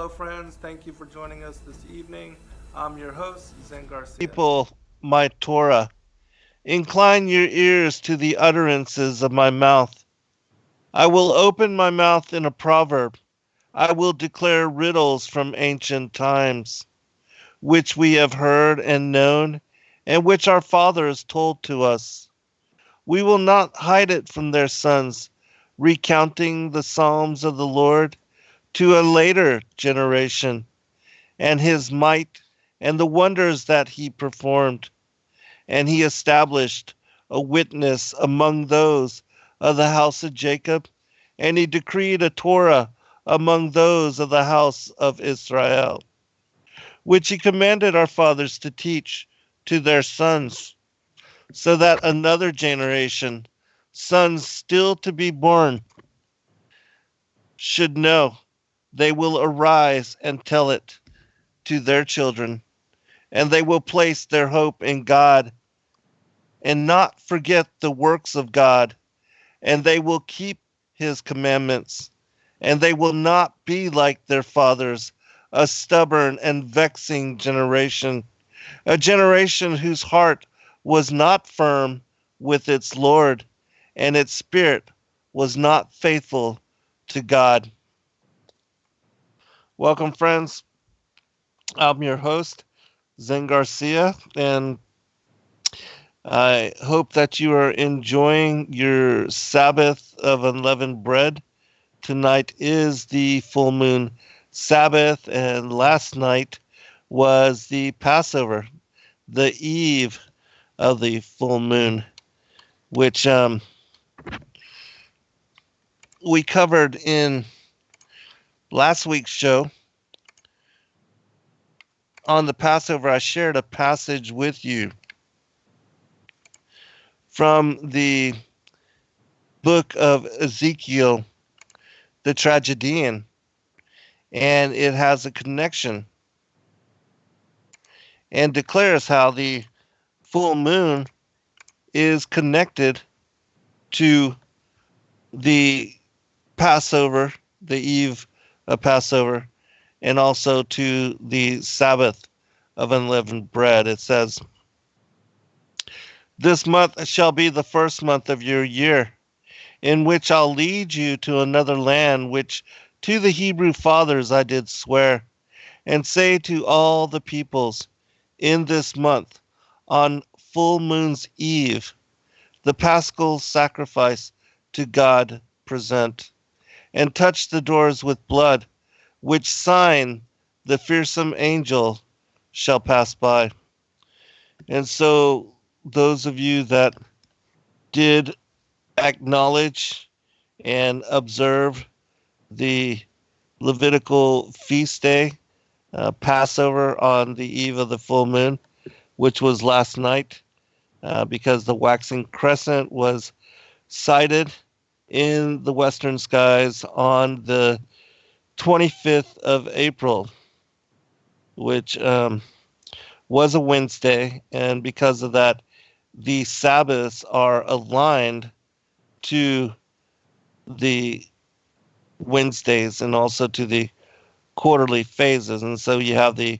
hello, friends. Thank you for joining us this evening. I'm your host, Zen Garcia. People, my Torah. Incline your ears to the utterances of my mouth. I will open my mouth in a proverb. I will declare riddles from ancient times, which we have heard and known, and which our fathers told to us. We will not hide it from their sons, recounting the psalms of the Lord to a later generation, and his might and the wonders that he performed. And he established a witness among those of the house of Jacob, and he decreed a Torah among those of the house of Israel, which he commanded our fathers to teach to their sons, so that another generation, sons still to be born, should know. They will arise and tell it to their children, and they will place their hope in God and not forget the works of God, and they will keep his commandments, and they will not be like their fathers, a stubborn and vexing generation, a generation whose heart was not firm with its Lord, and its spirit was not faithful to God. Welcome, friends. I'm your host, Zen Garcia, and I hope that you are enjoying your Sabbath of unleavened bread. Tonight is the full moon Sabbath, and last night was the Passover, the eve of the full moon, which we covered in last week's show. On the Passover, I shared a passage with you from the book of Ezekiel, the tragedian, and it has a connection and declares how the full moon is connected to the Passover, the eve of Passover, and also to the Sabbath of unleavened bread. It says, "This month shall be the first month of your year, in which I'll lead you to another land, which to the Hebrew fathers I did swear, and say to all the peoples, in this month, on full moon's eve, the paschal sacrifice to God present, and touch the doors with blood, which sign the fearsome angel shall pass by." And so, those of you that did acknowledge and observe the Levitical feast day, Passover on the eve of the full moon, which was last night, because the waxing crescent was sighted in the western skies on the 25th of April, which was a Wednesday, and because of that, the Sabbaths are aligned to the Wednesdays and also to the quarterly phases. And so you have the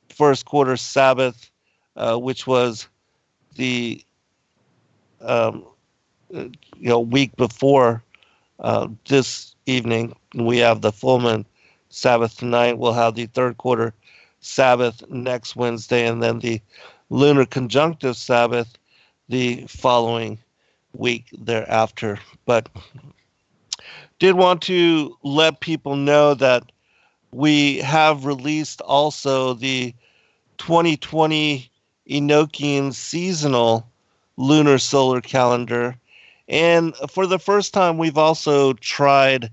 first quarter Sabbath, which was the um, week before this evening. We have the full moon Sabbath tonight. We'll have the third quarter Sabbath next Wednesday, and then the lunar conjunctive Sabbath the following week thereafter. But did want to let people know that we have released also the 2020 Enochian seasonal lunar solar calendar. And for the first time, we've also tried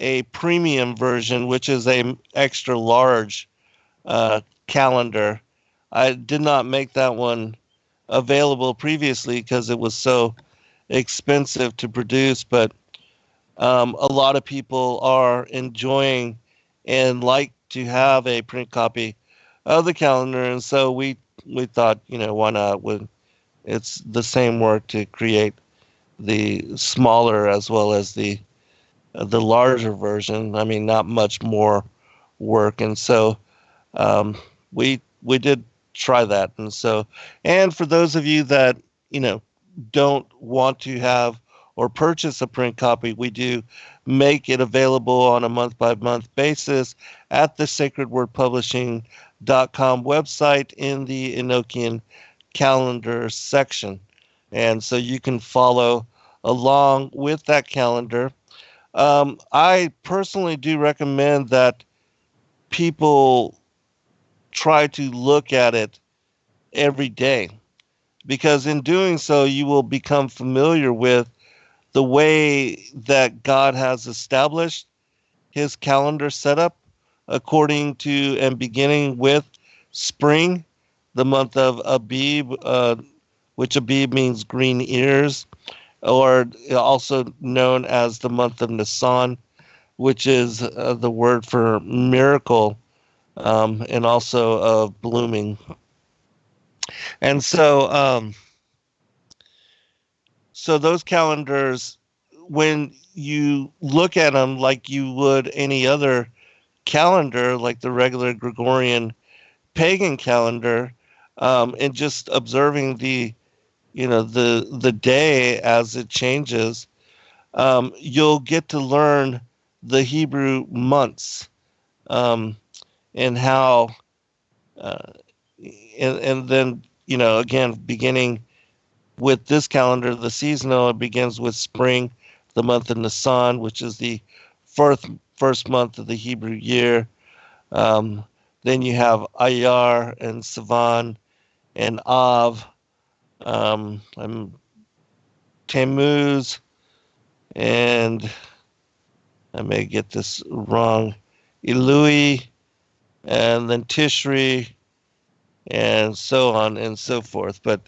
a premium version, which is a extra large calendar. I did not make that one available previously because it was so expensive to produce, but a lot of people are enjoying and like to have a print copy of the calendar, and so we thought, why not? It's the same work to create the smaller as well as the larger version. I mean, not much more work. And so we did try that. And for those of you that you know don't want to have or purchase a print copy, we do make it available on a month by month basis at the sacredwordpublishing.com website in the Enochian calendar section. And so you can follow along with that calendar. I personally do recommend that people try to look at it every day, because in doing so, you will become familiar with the way that God has established his calendar setup according to and beginning with spring, the month of Abib, which Abib means green ears, or also known as the month of Nisan, which is the word for miracle, and also of blooming. And so those calendars, when you look at them like you would any other calendar, like the regular Gregorian pagan calendar, and just observing the day as it changes, you'll get to learn the Hebrew months, and how, uh, and then again, beginning with this calendar, the seasonal, it begins with spring, the month of Nisan, which is the first month of the Hebrew year. Um, then you have Ayar and Sivan and Av, and Tammuz, and I may get this wrong, Elui, and then Tishri, and so on and so forth. But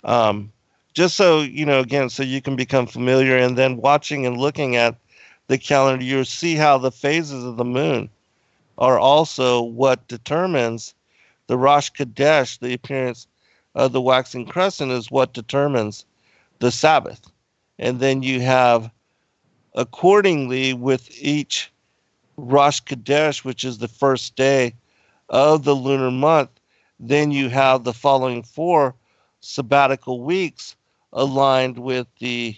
um, just so again, so you can become familiar, and then watching and looking at the calendar, you'll see how the phases of the moon are also what determines the Rosh Chodesh. The appearance of the waxing crescent is what determines the Sabbath. And then you have, accordingly, with each Rosh Chodesh, which is the first day of the lunar month, then you have the following 4 sabbatical weeks aligned with the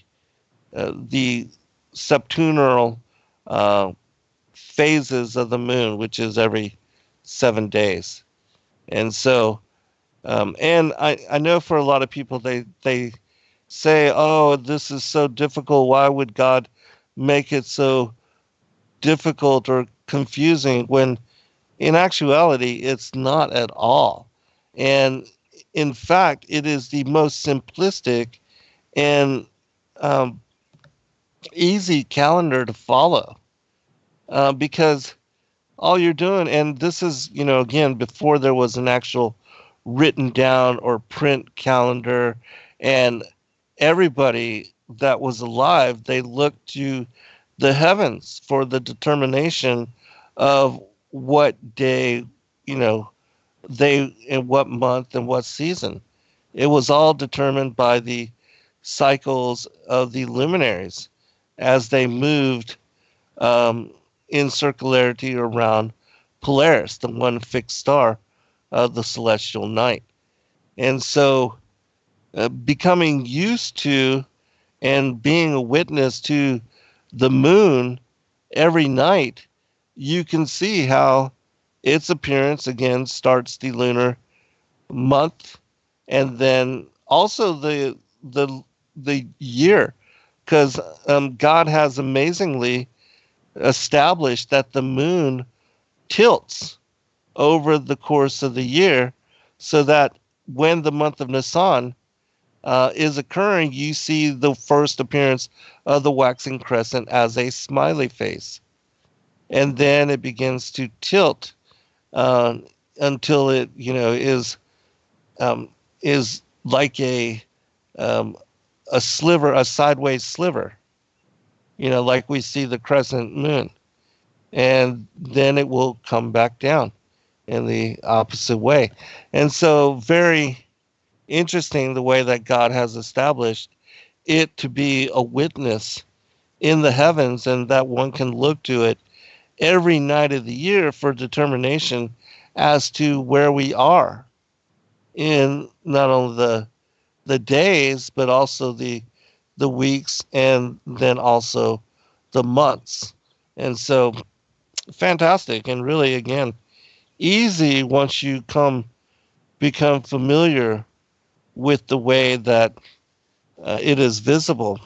septennial uh, phases of the moon, which is every 7 days. And so, and I know for a lot of people, they say, "Oh, this is so difficult. Why would God make it so difficult or confusing?" When in actuality, it's not at all. And in fact, it is the most simplistic and um, easy calendar to follow, because all you're doing, and this is, again, before there was an actual written down or print calendar, and everybody that was alive, they looked to the heavens for the determination of what day, you know, they in what month and what season. It was all determined by the cycles of the luminaries as they moved, um, in circularity around Polaris, the one fixed star of the celestial night. And so, becoming used to and being a witness to the moon every night, you can see how its appearance again starts the lunar month, and then also the year, because God has amazingly established that the moon tilts over the course of the year, so that when the month of Nisan is occurring, you see the first appearance of the waxing crescent as a smiley face, and then it begins to tilt, uh, until it um, is like um, a sliver, a sideways sliver, like we see the crescent moon, and then it will come back down in the opposite way. And so, very interesting the way that God has established it to be a witness in the heavens, and that one can look to it every night of the year for determination as to where we are in not only the days, but also the weeks, and then also the months. And so fantastic, and really, again, easy once you become familiar with the way that it is visible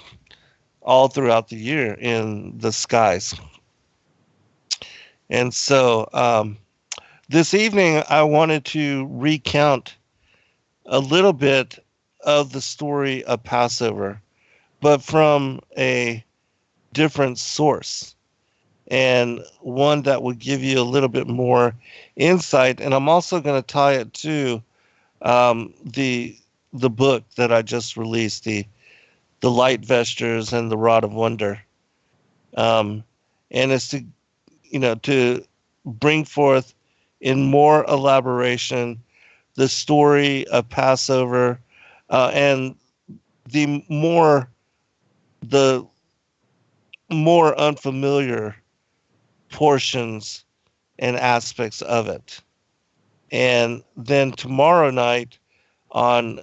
all throughout the year in the skies. And so this evening, I wanted to recount a little bit of the story of Passover, but from a different source, and one that would give you a little bit more insight. And I'm also going to tie it to the book that I just released, the Light Vestures and the Rod of Wonder, um, and it's to to bring forth in more elaboration the story of Passover, and the the more unfamiliar portions and aspects of it. And then tomorrow night on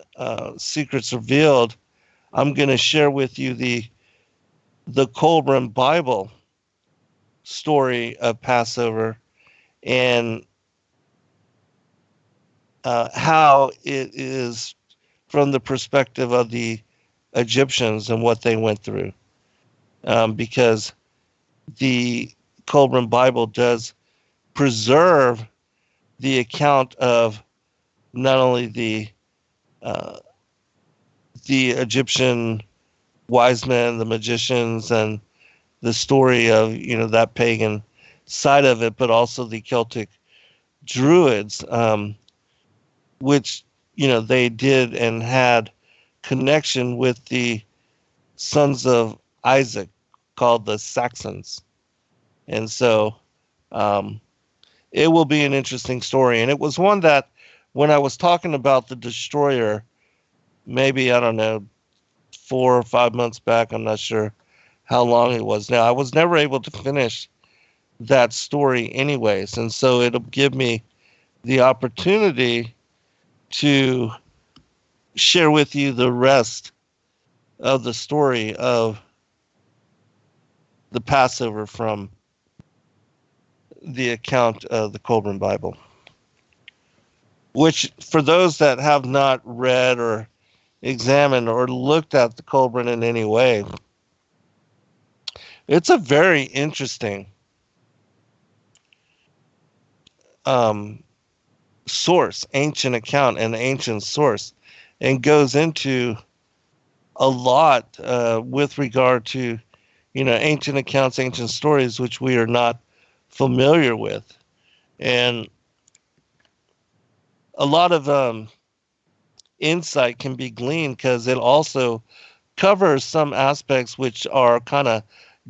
Secrets Revealed, I'm going to share with you the Colburn Bible story of Passover, and how it is from the perspective of the Egyptians and what they went through. Because the Colburn Bible does preserve the account of not only uh, the Egyptian wise men, the magicians, and the story of that pagan side of it, but also the Celtic Druids, which they did and had connection with the sons of Isaac, called the Saxons. And so um, it will be an interesting story. And it was one that, when I was talking about the destroyer, maybe, I don't know, 4 or 5 months back, I'm not sure how long it was now, I was never able to finish that story anyways. And so it'll give me the opportunity to share with you the rest of the story of the Passover from the account of the Colburn Bible, which, for those that have not read or examined or looked at the Colburn in any way, it's a very interesting um, source, ancient account, and ancient source, and goes into a lot with regard to ancient accounts, ancient stories, which we are not familiar with, and a lot of insight can be gleaned because it also covers some aspects which are kind of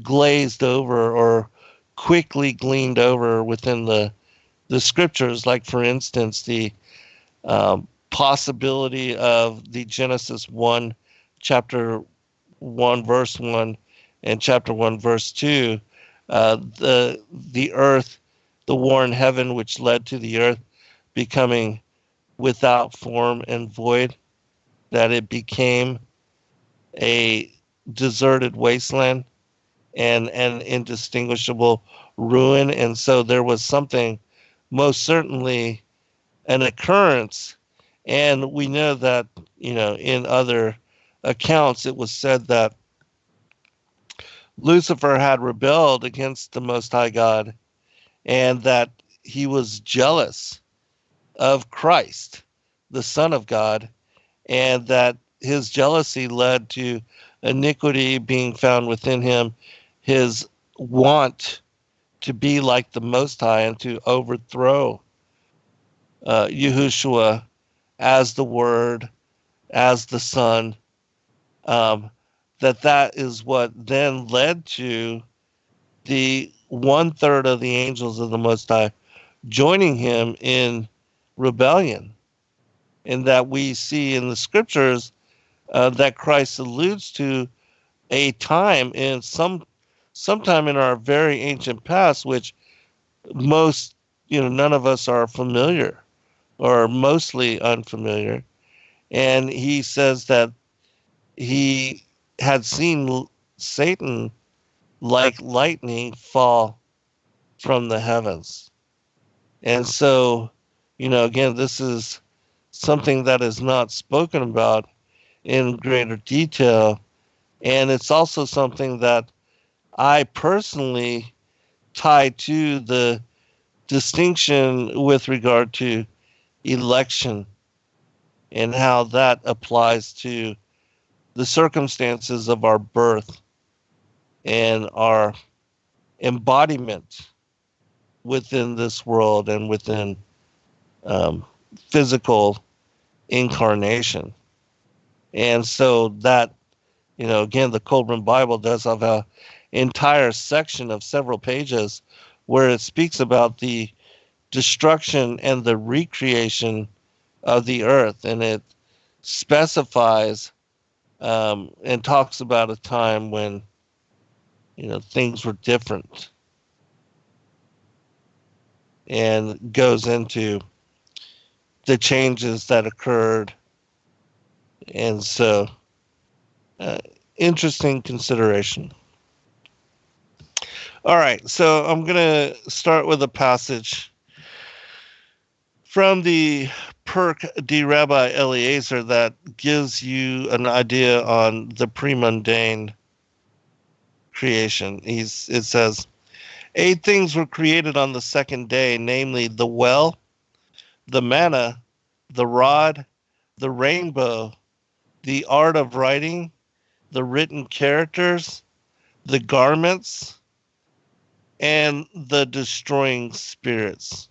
glazed over or quickly gleaned over within the scriptures, like, for instance, the possibility of the Genesis 1, chapter 1, verse 1, and chapter 1, verse 2, the earth, the war in heaven, which led to the earth becoming without form and void, that it became a deserted wasteland and an indistinguishable ruin. And so there was something, most certainly an occurrence. And we know that, in other accounts, it was said that Lucifer had rebelled against the Most High God, and that he was jealous of Christ, the Son of God, and that his jealousy led to iniquity being found within him, his want to be like the Most High and to overthrow Yahushua as the Word, as the Son. Um, that is what then led to the 1/3 of the angels of the Most High joining him in rebellion. And that we see in the scriptures that Christ alludes to a time in sometime in our very ancient past, which most, none of us are familiar or mostly unfamiliar. And he says that he had seen Satan like lightning fall from the heavens. And so, again, this is something that is not spoken about in greater detail. And it's also something that I personally tie to the distinction with regard to election and how that applies to the circumstances of our birth and our embodiment within this world and within um, physical incarnation. And so that, again, the Coleman Bible does have an entire section of several pages where it speaks about the destruction and the recreation of the earth. And it specifies and talks about a time when, things were different, and goes into the changes that occurred. And so, uh, interesting consideration. All right, so I'm going to start with a passage from the Perk de Rabbi Eliezer that gives you an idea on the pre-mundane creation. It says, 8 things were created on the second day, namely the well, the manna, the rod, the rainbow, the art of writing, the written characters, the garments, and the destroying spirits.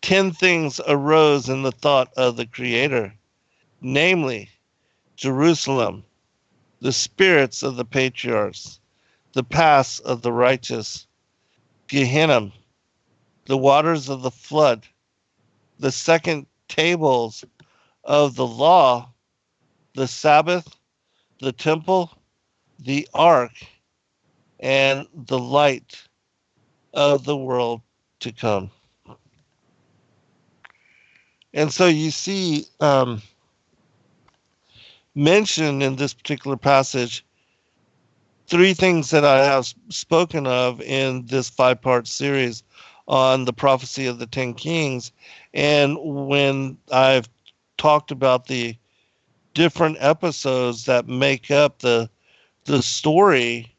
10 things arose in the thought of the Creator, namely Jerusalem, the spirits of the patriarchs, the paths of the righteous, Gehenna, the waters of the flood, the second tables of the law, the Sabbath, the temple, the ark, and the light of the world to come. And so you see mentioned in this particular passage 3 things that I have spoken of in this 5-part series on the prophecy of the 10 kings. And when I've talked about the different episodes that make up the story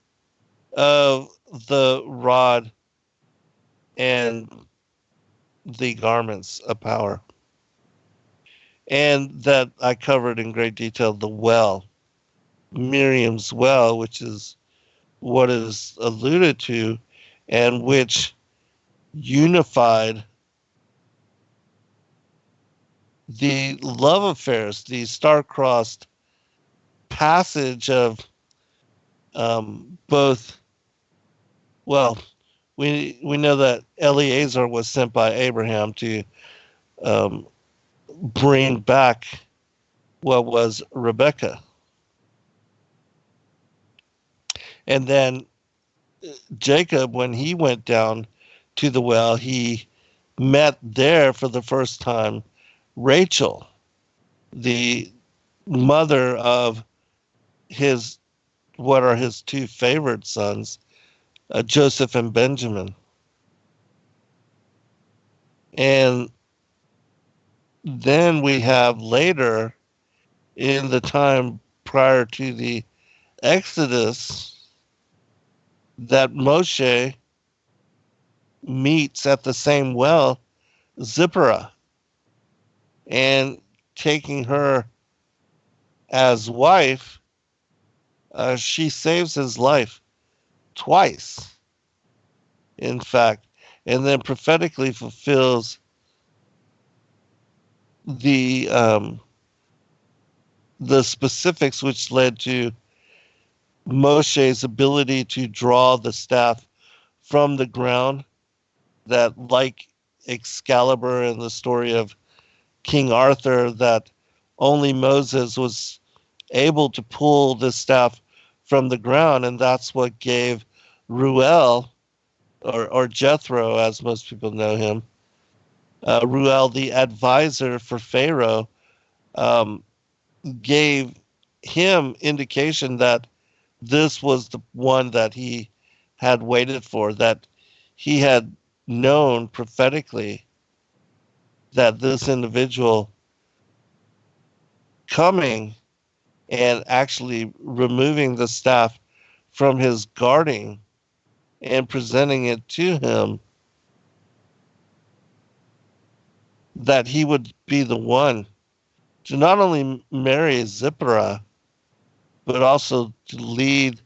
of the rod and the garments of power. And that I covered in great detail the well, Miriam's well, which is what is alluded to, and which unified the love affairs, the star-crossed passage of both. Well, we know that Eliezer was sent by Abraham to um, bring back what was Rebecca, and then Jacob, when he went down to the well, he met there for the first time Rachel, the mother of his what are his 2 favorite sons, Joseph and Benjamin. And then we have later, in the time prior to the Exodus, that Moshe meets at the same well Zipporah, and taking her as wife, she saves his life twice, in fact, and then prophetically fulfills the specifics which led to Moshe's ability to draw the staff from the ground, that, like Excalibur in the story of King Arthur, that only Moses was able to pull the staff from the ground, and that's what gave Ruel or Jethro, as most people know him, Ruel, the advisor for Pharaoh, um, gave him indication that this was the one that he had waited for, that he had known prophetically that this individual coming and actually removing the staff from his guarding and presenting it to him, that he would be the one to not only marry Zipporah, but also to lead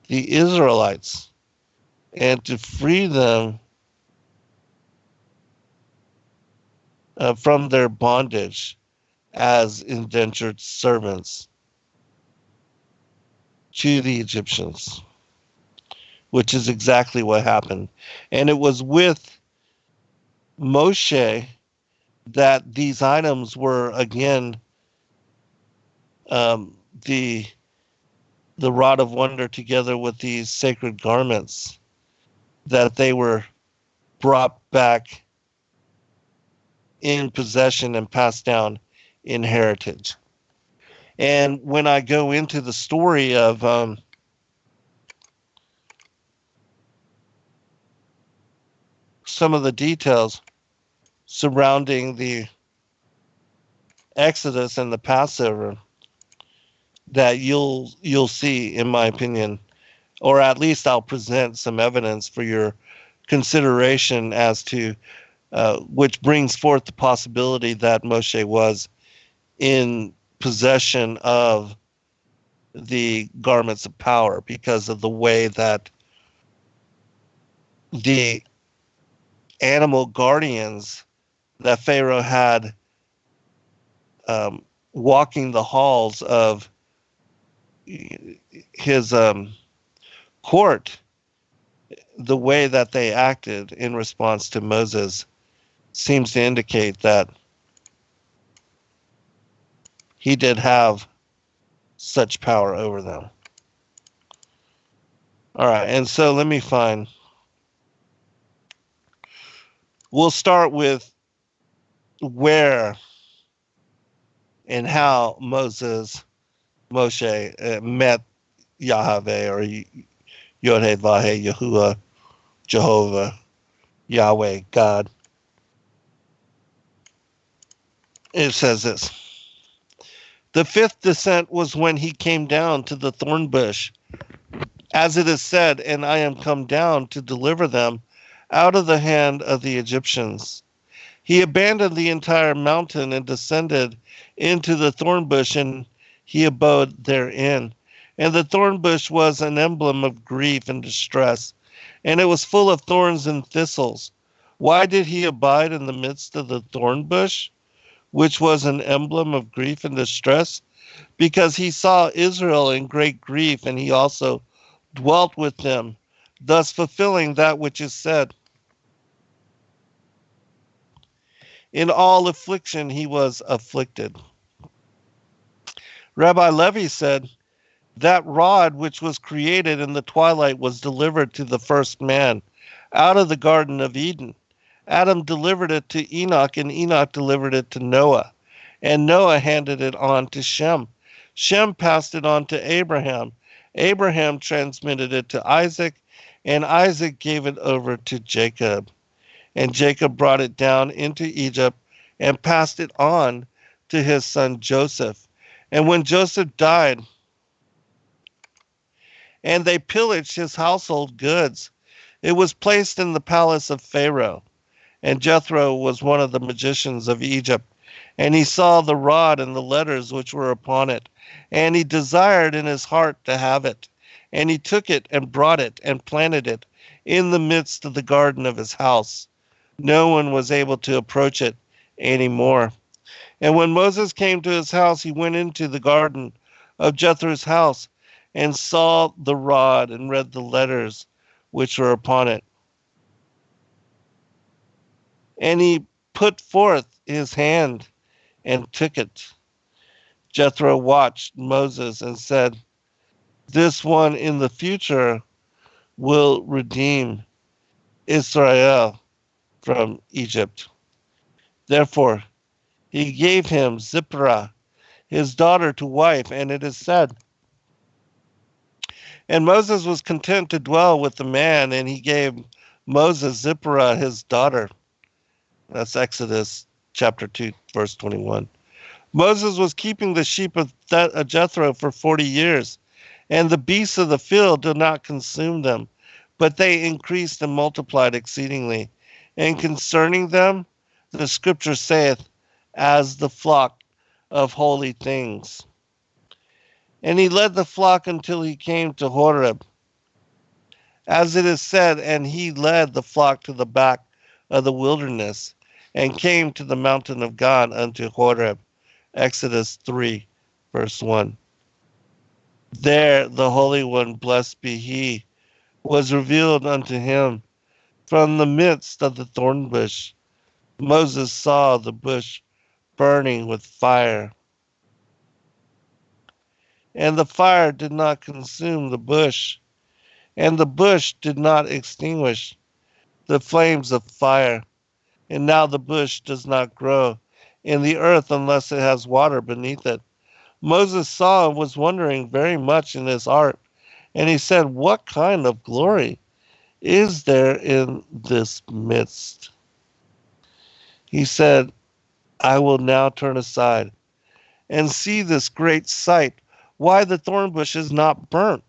the Israelites and to free them from their bondage as indentured servants to the Egyptians, which is exactly what happened. And it was with Moshe that these items were again, um, the the rod of wonder together with these sacred garments, that they were brought back in possession and passed down in heritage. And when I go into the story of some of the details surrounding the Exodus and the Passover, that you'll see, in my opinion, or at least I'll present some evidence for your consideration as to which brings forth the possibility that Moshe was in possession of the garments of power because of the way that the animal guardians that Pharaoh had, walking the halls of his court, the way that they acted in response to Moses seems to indicate that he did have such power over them. All right, and so let me find. We'll start with where and how Moshe met Yahweh, or Yod-Heh, Vah-Heh, Yahuwah, Jehovah, Yahweh, God. It says this. The fifth descent was when he came down to the thorn bush, as it is said, and I am come down to deliver them out of the hand of the Egyptians. He abandoned the entire mountain and descended into the thorn bush, and he abode therein. And the thorn bush was an emblem of grief and distress, and it was full of thorns and thistles. Why did he abide in the midst of the thorn bush, which was an emblem of grief and distress? Because he saw Israel in great grief, and he also dwelt with them, thus fulfilling that which is said. In all affliction he was afflicted. Rabbi Levi said, that rod which was created in the twilight was delivered to the first man out of the Garden of Eden. Adam delivered it to Enoch, and Enoch delivered it to Noah, and Noah handed it on to Shem. Shem passed it on to Abraham. Abraham transmitted it to Isaac, and Isaac gave it over to Jacob. And Jacob brought it down into Egypt and passed it on to his son Joseph. And when Joseph died, and they pillaged his household goods, it was placed in the palace of Pharaoh. And Jethro was one of the magicians of Egypt, and he saw the rod and the letters which were upon it, and he desired in his heart to have it. And he took it and brought it and planted it in the midst of the garden of his house. No one was able to approach it any more. And when Moses came to his house, he went into the garden of Jethro's house and saw the rod and read the letters which were upon it. And he put forth his hand and took it. Jethro watched Moses and said, this one in the future will redeem Israel from Egypt. Therefore, he gave him Zipporah, his daughter, to wife, and it is said, and Moses was content to dwell with the man, and he gave Moses Zipporah, his daughter. That's Exodus chapter 2, verse 21. Moses was keeping the sheep of Jethro for 40 years, and the beasts of the field did not consume them, but they increased and multiplied exceedingly. And concerning them, the scripture saith, as the flock of holy things. And he led the flock until he came to Horeb. As it is said, and he led the flock to the back of the wilderness, and came to the mountain of God unto Horeb. Exodus 3, verse 1. There the Holy One, blessed be he, was revealed unto him from the midst of the thorn bush. Moses saw the bush burning with fire, and the fire did not consume the bush, and the bush did not extinguish the flames of fire. And now the bush does not grow in the earth unless it has water beneath it. Moses saw and was wondering very much in his heart, and he said, what kind of glory is there in this midst? He said, I will now turn aside and see this great sight, why the thorn bush is not burnt.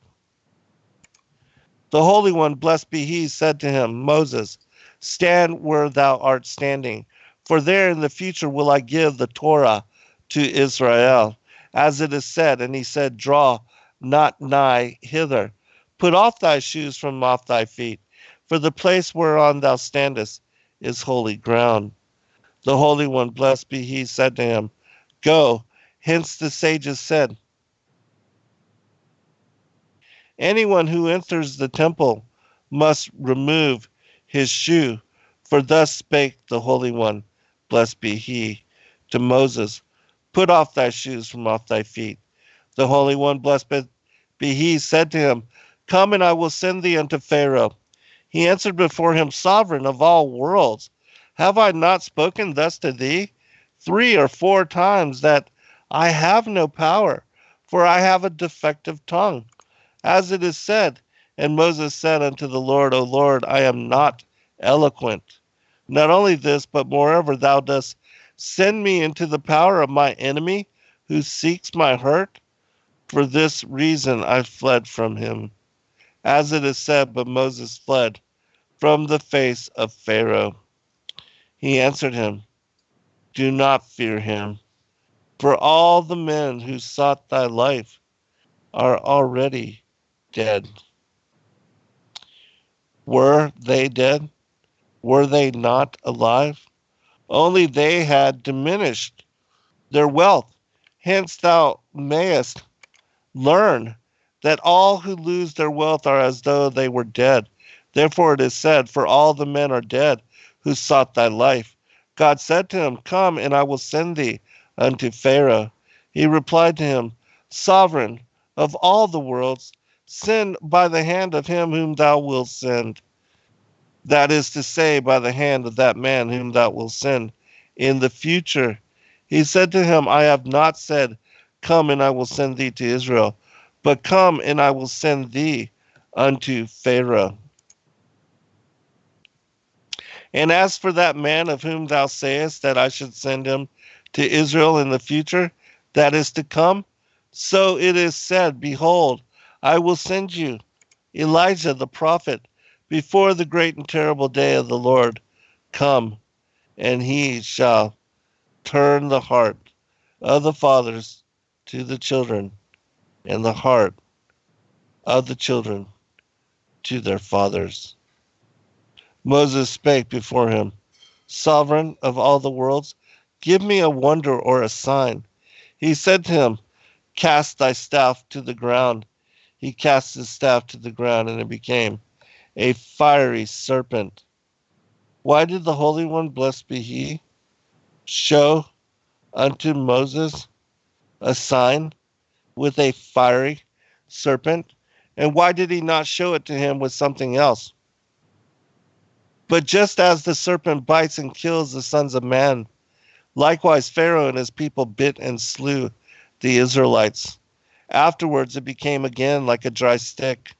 The Holy One, blessed be he, said to him, Moses, stand where thou art standing, for there in the future will I give the Torah to Israel, as it is said. And he said, draw not nigh hither. Put off thy shoes from off thy feet, for the place whereon thou standest is holy ground. The Holy One, blessed be he, said to him, go. Hence the sages said, anyone who enters the temple must remove his shoe. For thus spake the Holy One, blessed be he, to Moses, put off thy shoes from off thy feet. The Holy One, blessed be he, said to him, come, and I will send thee unto Pharaoh. He answered before him, sovereign of all worlds, have I not spoken thus to thee 3 or 4 times that I have no power, for I have a defective tongue? As it is said, and Moses said unto the Lord, O Lord, I am not eloquent. Not only this, but moreover, thou dost send me into the power of my enemy who seeks my hurt. For this reason I fled from him. As it is said, but Moses fled from the face of Pharaoh. He answered him, do not fear him, for all the men who sought thy life are already dead. Were they dead? Were they not alive? Only they had diminished their wealth. Hence thou mayest learn that all who lose their wealth are as though they were dead. Therefore it is said, for all the men are dead who sought thy life. God said to him, come, and I will send thee unto Pharaoh. He replied to him, sovereign of all the worlds, send by the hand of him whom thou wilt send. That is to say, by the hand of that man whom thou wilt send in the future. He said to him, I have not said, come, and I will send thee to Israel, but come, and I will send thee unto Pharaoh. And as for that man of whom thou sayest that I should send him to Israel in the future, that is to come, so it is said, behold, I will send you Elijah the prophet before the great and terrible day of the Lord come, and he shall turn the heart of the fathers to the children, and the heart of the children to their fathers. Moses spake before him, sovereign of all the worlds, give me a wonder or a sign. He said to him, cast thy staff to the ground. He cast his staff to the ground, and it became a fiery serpent. Why did the Holy One, blessed be he, show unto Moses a sign with a fiery serpent? And why did he not show it to him with something else? But just as the serpent bites and kills the sons of man, likewise Pharaoh and his people bit and slew the Israelites. Afterwards it became again like a dry stick.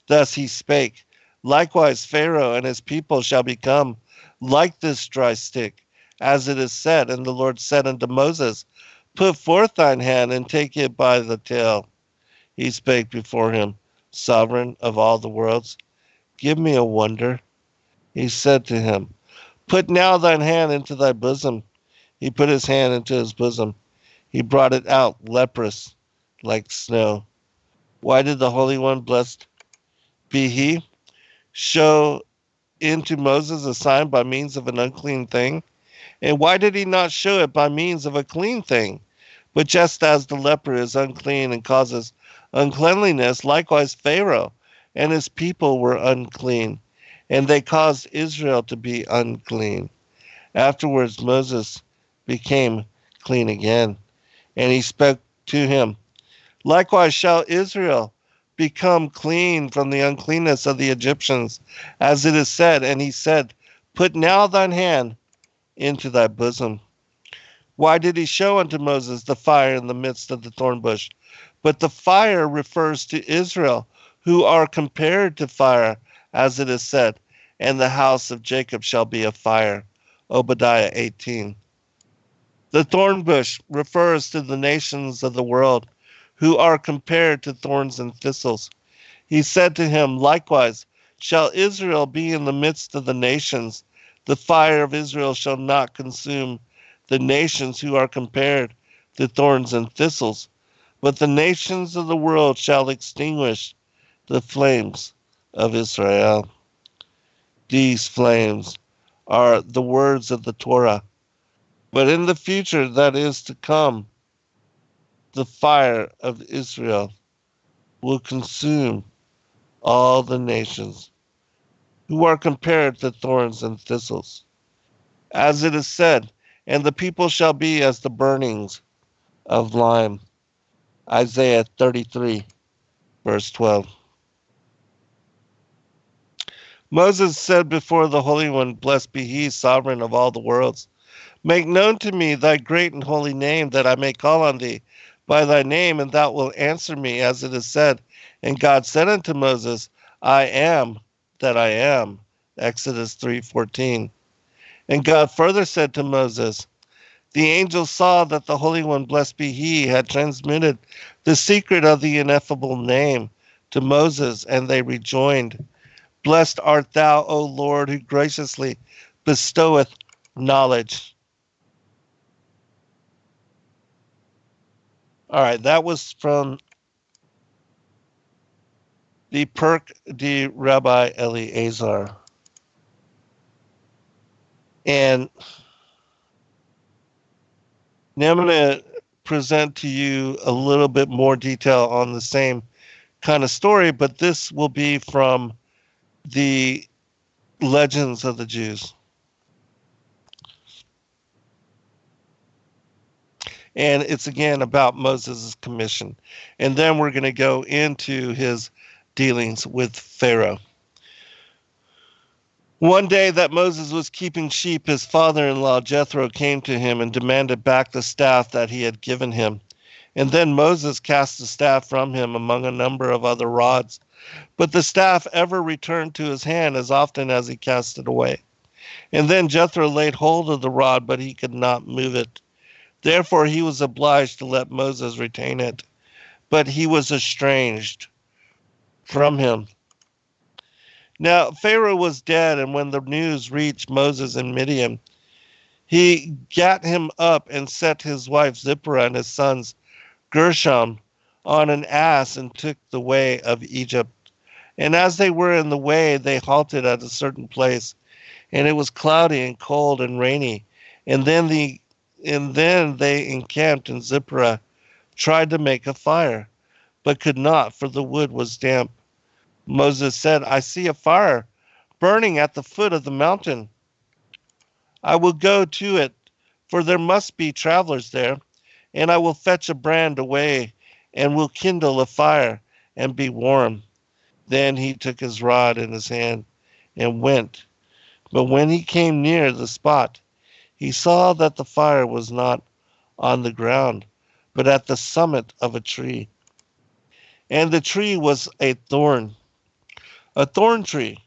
Thus he spake, likewise Pharaoh and his people shall become like this dry stick, as it is said. And the Lord said unto Moses, put forth thine hand and take it by the tail. He spake before him, sovereign of all the worlds, give me a wonder. He said to him, put now thine hand into thy bosom. He put his hand into his bosom. He brought it out leprous, like snow. Why did the Holy One, blessed be he, show into Moses a sign by means of an unclean thing? And why did he not show it by means of a clean thing? But just as the leper is unclean and causes uncleanliness, likewise Pharaoh and his people were unclean, and they caused Israel to be unclean. Afterwards Moses became clean again, and he spoke to him, likewise shall Israel become clean from the uncleanness of the Egyptians, as it is said. And he said, put now thine hand into thy bosom. Why did he show unto Moses the fire in the midst of the thorn bush? But the fire refers to Israel, who are compared to fire, as it is said, and the house of Jacob shall be a fire. Obadiah 18. The thorn bush refers to the nations of the world, who are compared to thorns and thistles. He said to him, likewise shall Israel be in the midst of the nations. The fire of Israel shall not consume the nations who are compared to thorns and thistles, but the nations of the world shall extinguish the flames of Israel. These flames are the words of the Torah. But in the future that is to come, the fire of Israel will consume all the nations who are compared to thorns and thistles. As it is said, and the people shall be as the burnings of lime. Isaiah 33, verse 12. Moses said before the Holy One, blessed be he, sovereign of all the worlds, make known to me thy great and holy name, that I may call on thee by thy name, and thou wilt answer me, as it is said. And God said unto Moses, I am that I am. Exodus 3:14. And God further said to Moses, the angel saw that the Holy One, blessed be he, had transmitted the secret of the ineffable name to Moses, and they rejoined, blessed art thou, O Lord, who graciously bestoweth knowledge. All right, that was from the Perk de Rabbi Eleazar. And now I'm going to present to you a little bit more detail on the same kind of story, but this will be from the Legends of the Jews. And it's again about Moses' commission. And then we're going to go into his dealings with Pharaoh. One day that Moses was keeping sheep, his father-in-law Jethro came to him and demanded back the staff that he had given him. And then Moses cast the staff from him among a number of other rods. But the staff ever returned to his hand as often as he cast it away. And then Jethro laid hold of the rod, but he could not move it. Therefore he was obliged to let Moses retain it. But he was estranged from him. Now Pharaoh was dead, and when the news reached Moses in Midian, he gat him up and set his wife Zipporah and his sons Gershom on an ass and took the way of Egypt. And as they were in the way, they halted at a certain place, and it was cloudy and cold and rainy. And then they encamped, and Zipporah tried to make a fire, but could not, for the wood was damp. Moses said, I see a fire burning at the foot of the mountain. I will go to it, for there must be travelers there, and I will fetch a brand away, and will kindle a fire, and be warm. Then he took his rod in his hand, and went. But when he came near the spot, he saw that the fire was not on the ground, but at the summit of a tree. And the tree was a thorn. A thorn tree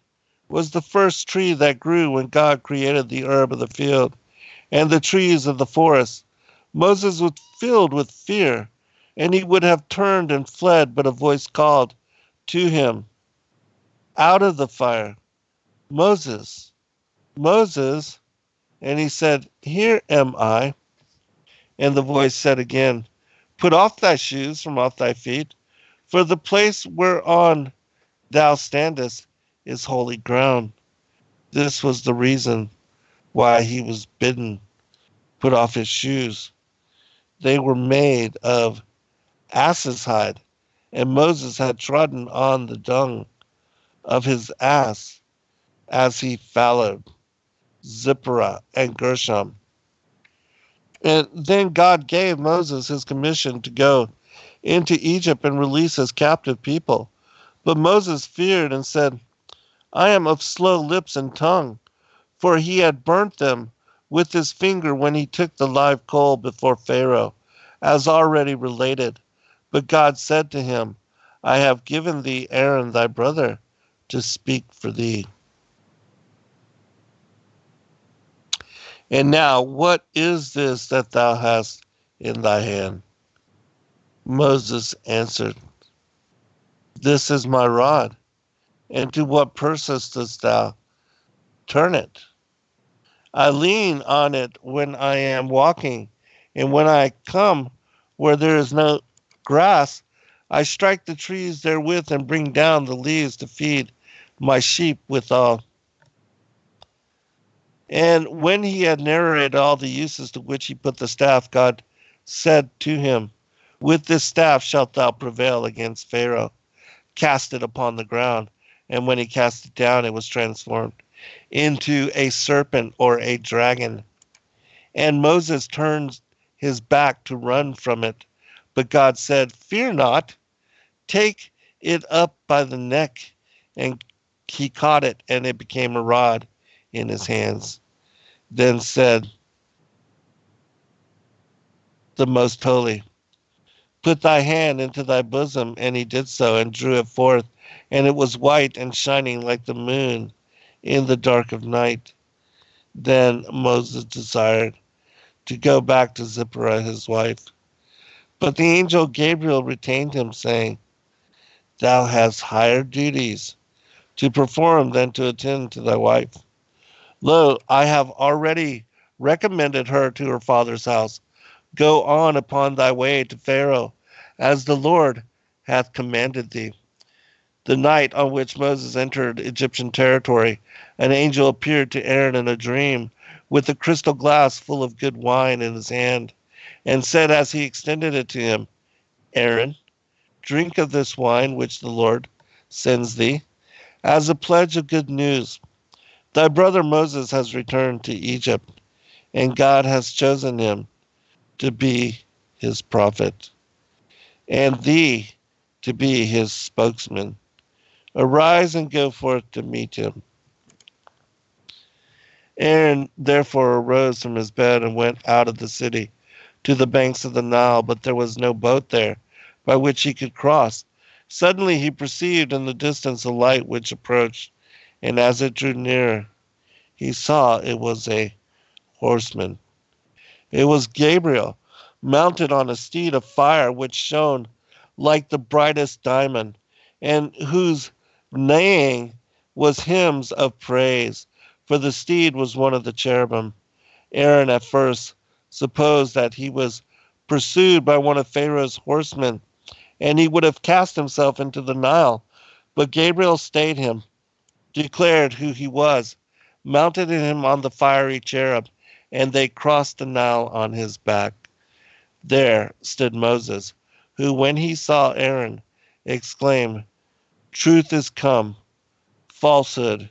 was the first tree that grew when God created the herb of the field and the trees of the forest. Moses was filled with fear, and he would have turned and fled, but a voice called to him out of the fire, Moses, Moses. And he said, Here am I. And the voice said again, Put off thy shoes from off thy feet, for the place whereon thou standest is holy ground. This was the reason why he was bidden put off his shoes. They were made of ass's hide, and Moses had trodden on the dung of his ass as he followed Zipporah and Gershom. And then God gave Moses his commission to go into Egypt and release his captive people. But Moses feared and said, I am of slow lips and tongue, for he had burnt them with his finger when he took the live coal before Pharaoh, as already related. But God said to him, I have given thee Aaron thy brother to speak for thee. And now, what is this that thou hast in thy hand? Moses answered, This is my rod. And to what purpose dost thou turn it? I lean on it when I am walking, and when I come where there is no grass, I strike the trees therewith and bring down the leaves to feed my sheep withal. And when he had narrated all the uses to which he put the staff, God said to him, With this staff shalt thou prevail against Pharaoh. Cast it upon the ground. And when he cast it down, it was transformed into a serpent or a dragon. And Moses turned his back to run from it. But God said, Fear not, take it up by the neck. And he caught it, and it became a rod in his hands. Then said the Most Holy, Put thy hand into thy bosom. And he did so, and drew it forth, and it was white and shining like the moon in the dark of night. Then Moses desired to go back to Zipporah his wife. But the angel Gabriel retained him, saying, Thou hast higher duties to perform than to attend to thy wife. Lo, I have already recommended her to her father's house. Go on upon thy way to Pharaoh, as the Lord hath commanded thee. The night on which Moses entered Egyptian territory, an angel appeared to Aaron in a dream with a crystal glass full of good wine in his hand, and said as he extended it to him, Aaron, drink of this wine which the Lord sends thee, as a pledge of good news. Thy brother Moses has returned to Egypt, and God has chosen him to be his prophet, and thee to be his spokesman. Arise and go forth to meet him. Aaron therefore arose from his bed and went out of the city to the banks of the Nile, but there was no boat there by which he could cross. Suddenly he perceived in the distance a light which approached, and as it drew near, he saw it was a horseman. It was Gabriel, mounted on a steed of fire which shone like the brightest diamond, and whose neighing was hymns of praise, for the steed was one of the cherubim. Aaron at first supposed that he was pursued by one of Pharaoh's horsemen, and he would have cast himself into the Nile. But Gabriel stayed him, declared who he was, mounted him on the fiery cherub, and they crossed the Nile on his back. There stood Moses, who, when he saw Aaron, exclaimed, Truth is come, falsehood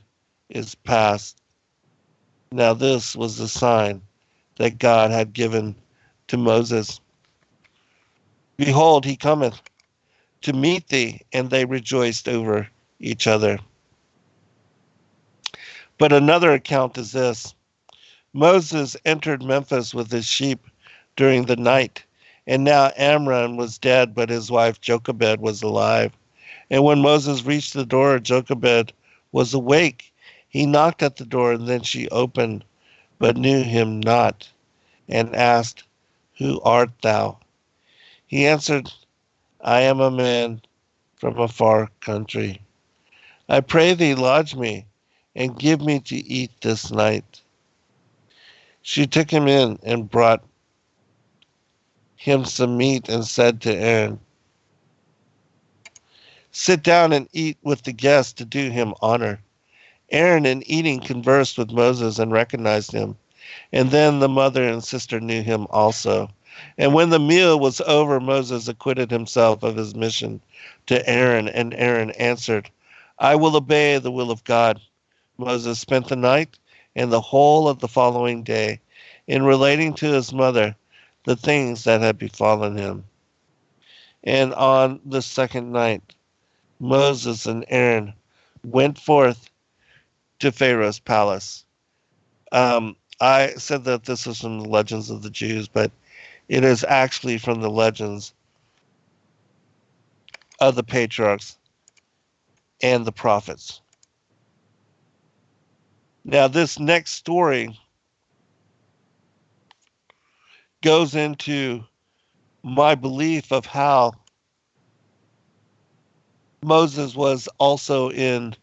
is past. Now this was the sign that God had given to Moses. Behold, he cometh to meet thee, and they rejoiced over each other. But another account is this: Moses entered Memphis with his sheep during the night, and now Amram was dead, but his wife Jochebed was alive. And when Moses reached the door, Jochebed was awake. He knocked at the door, and then she opened, but knew him not, and asked, "Who art thou?" He answered, "I am a man from a far country. I pray thee lodge me, and give me to eat this night." She took him in and brought him some meat and said to Aaron, "Sit down and eat with the guest to do him honor." Aaron, in eating, conversed with Moses and recognized him. And then the mother and sister knew him also. And when the meal was over, Moses acquitted himself of his mission to Aaron, and Aaron answered, "I will obey the will of God." Moses spent the night and the whole of the following day in relating to his mother the things that had befallen him. And on the second night, Moses and Aaron went forth to Pharaoh's palace. I said that this was from the Legends of the Jews, but it is actually from the Legends of the Patriarchs and the Prophets. Now, this next story goes into my belief of how Moses was also in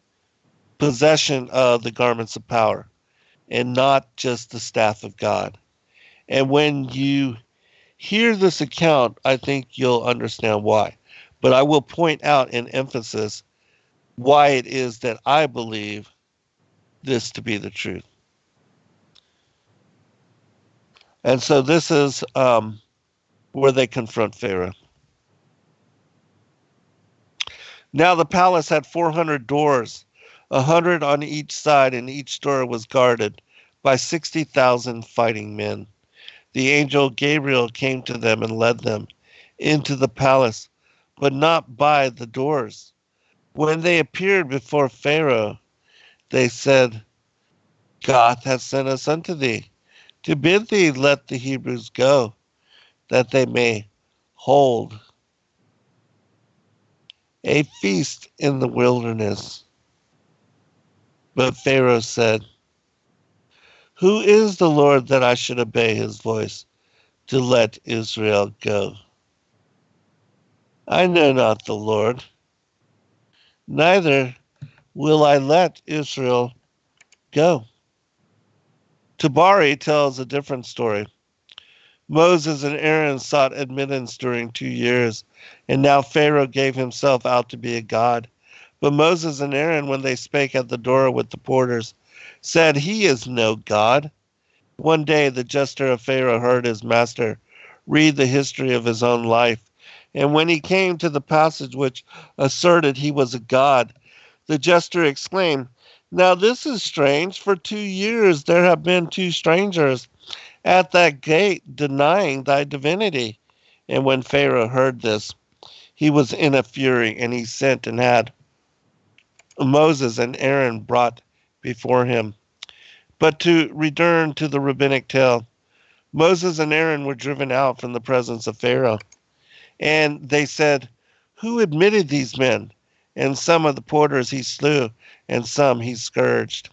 possession of the garments of power and not just the staff of God. And when you hear this account, I think you'll understand why. But I will point out in emphasis why it is that I believe this to be the truth. And so this is where they confront Pharaoh. Now the palace had 400 doors, 100 on each side, and each door was guarded by 60,000 fighting men. The angel Gabriel came to them and led them into the palace, but not by the doors. When they appeared before Pharaoh, they said, "God hath sent us unto thee, to bid thee let the Hebrews go, that they may hold a feast in the wilderness." But Pharaoh said, "Who is the Lord that I should obey his voice to let Israel go? I know not the Lord, neither will I let Israel go." Tabari tells a different story. Moses and Aaron sought admittance during 2 years, and now Pharaoh gave himself out to be a god. But Moses and Aaron, when they spake at the door with the porters, said, "He is no god." One day the jester of Pharaoh heard his master read the history of his own life, and when he came to the passage which asserted he was a god, the jester exclaimed, "Now this is strange. For 2 years there have been two strangers at that gate denying thy divinity." And when Pharaoh heard this, he was in a fury, and he sent and had Moses and Aaron brought before him. But to return to the rabbinic tale, Moses and Aaron were driven out from the presence of Pharaoh. And they said, "Who admitted these men?" And some of the porters he slew, and some he scourged.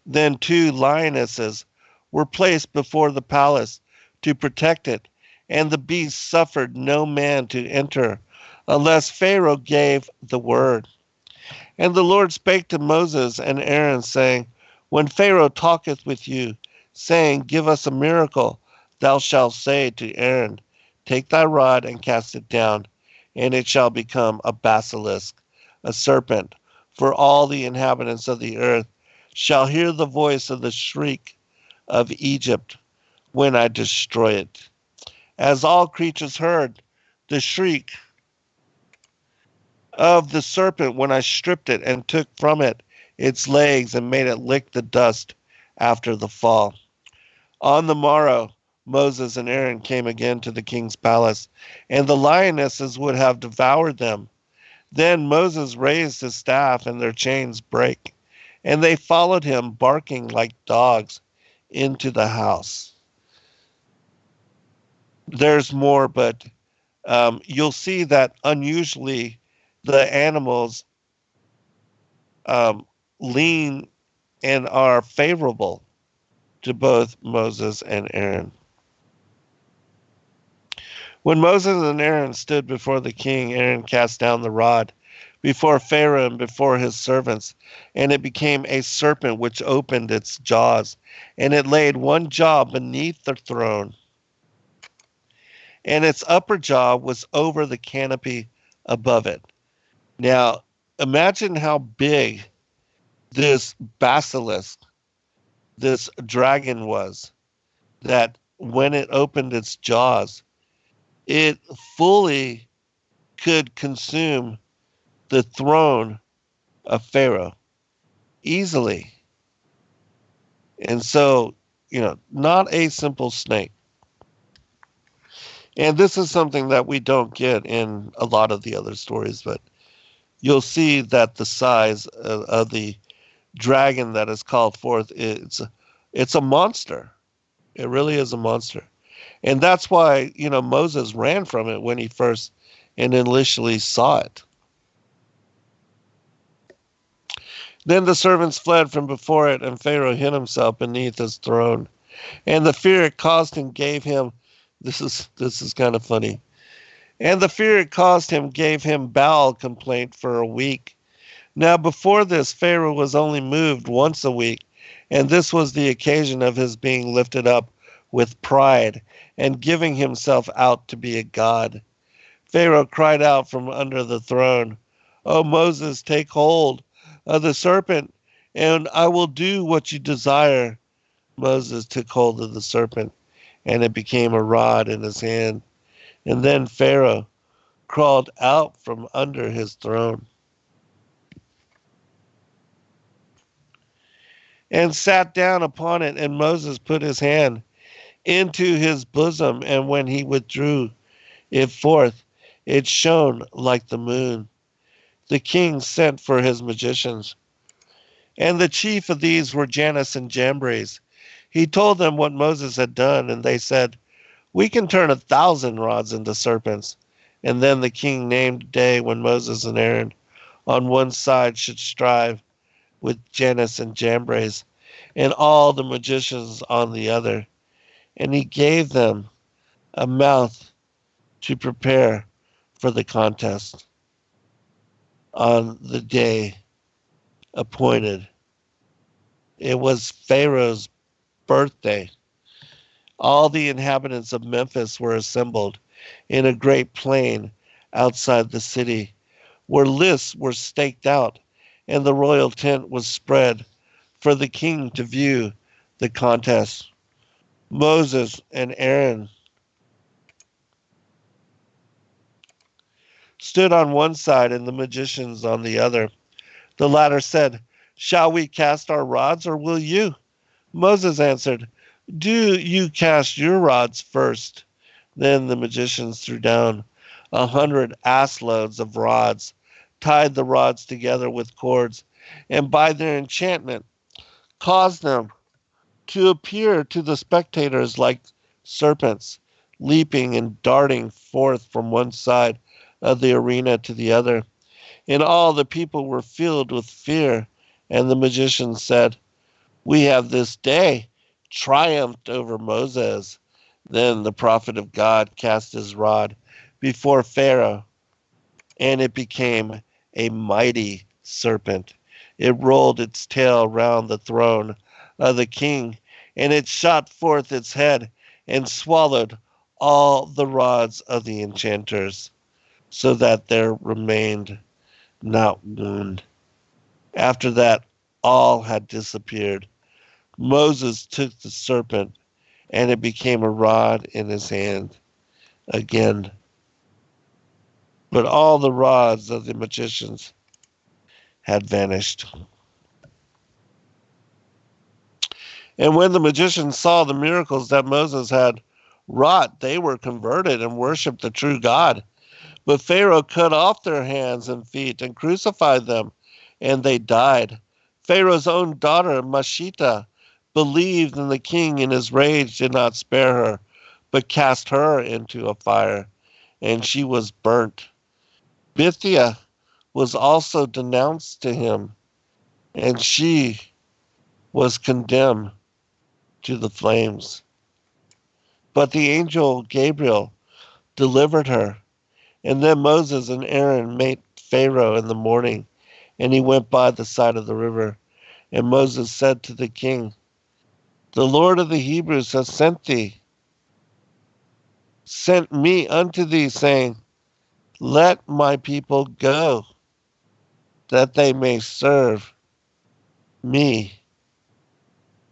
Then 2 lionesses were placed before the palace to protect it, and the beasts suffered no man to enter, unless Pharaoh gave the word. And the Lord spake to Moses and Aaron, saying, "When Pharaoh talketh with you, saying, Give us a miracle, thou shalt say to Aaron, Take thy rod and cast it down, and it shall become a basilisk, a serpent. For all the inhabitants of the earth shall hear the voice of the shriek of Egypt when I destroy it." As all creatures heard the shriek of the serpent when I stripped it and took from it its legs and made it lick the dust after the fall. On the morrow, Moses and Aaron came again to the king's palace, and the lionesses would have devoured them. Then Moses raised his staff, and their chains brake, and they followed him, barking like dogs, into the house. There's more, but you'll see that unusually the animals um, lean and are favorable to both Moses and Aaron. When Moses and Aaron stood before the king, Aaron cast down the rod before Pharaoh and before his servants, and it became a serpent which opened its jaws, and it laid one jaw beneath the throne, and its upper jaw was over the canopy above it. Now, imagine how big this basilisk, this dragon was, that when it opened its jaws, it fully could consume the throne of Pharaoh easily. And so, not a simple snake. And this is something that we don't get in a lot of the other stories, but you'll see that the size of the dragon that is called forth, it's a monster. It really is a monster. And that's why, Moses ran from it when he first and initially saw it. Then the servants fled from before it, and Pharaoh hid himself beneath his throne. And the fear it caused him gave him, this is kind of funny. And the fear it caused him gave him bowel complaint for a week. Now before this, Pharaoh was only moved once a week, and this was the occasion of his being lifted up with pride and giving himself out to be a god. Pharaoh cried out from under the throne, "O Moses, take hold of the serpent, and I will do what you desire." Moses took hold of the serpent, and it became a rod in his hand. And then Pharaoh crawled out from under his throne and sat down upon it, and Moses put his hand into his bosom, and when he withdrew it forth, it shone like the moon. The king sent for his magicians, and the chief of these were Jannes and Jambres. He told them what Moses had done, and they said, "We can turn 1,000 rods into serpents." And then the king named a day when Moses and Aaron on one side should strive with Jannes and Jambres, and all the magicians on the other. And he gave them a mouth to prepare for the contest on the day appointed. It was Pharaoh's birthday. All the inhabitants of Memphis were assembled in a great plain outside the city, where lists were staked out, and the royal tent was spread for the king to view the contest. Moses and Aaron stood on one side and the magicians on the other. The latter said, "Shall we cast our rods, or will you?" Moses answered, "Do you cast your rods first." Then the magicians threw down 100 ass loads of rods, tied the rods together with cords, and by their enchantment caused them to appear to the spectators like serpents, leaping and darting forth from one side of the arena to the other. And all the people were filled with fear, and the magicians said, "We have this day triumphed over Moses." Then the prophet of God cast his rod before Pharaoh, and it became a mighty serpent. It rolled its tail round the throne of the king, and it shot forth its head and swallowed all the rods of the enchanters, so that there remained not one. After that, all had disappeared. Moses took the serpent, and it became a rod in his hand again. But all the rods of the magicians had vanished. And when the magicians saw the miracles that Moses had wrought, they were converted and worshiped the true God. But Pharaoh cut off their hands and feet and crucified them, and they died. Pharaoh's own daughter, Mashita, believed in the king, and his rage did not spare her, but cast her into a fire, and she was burnt. Bithia was also denounced to him, and she was condemned to the flames. But the angel Gabriel delivered her. And then Moses and Aaron met Pharaoh in the morning, and he went by the side of the river. And Moses said to the king, "The Lord of the Hebrews has sent me unto thee, saying, Let my people go, that they may serve me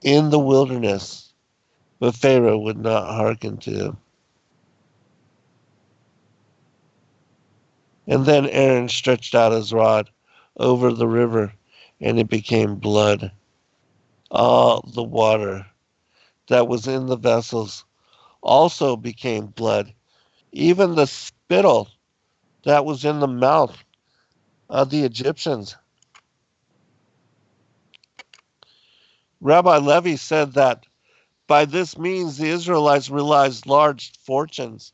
in the wilderness." But Pharaoh would not hearken to him. And then Aaron stretched out his rod over the river, and it became blood. All the water that was in the vessels also became blood. Even the spittle that was in the mouth of the Egyptians. Rabbi Levi said that by this means the Israelites realized large fortunes.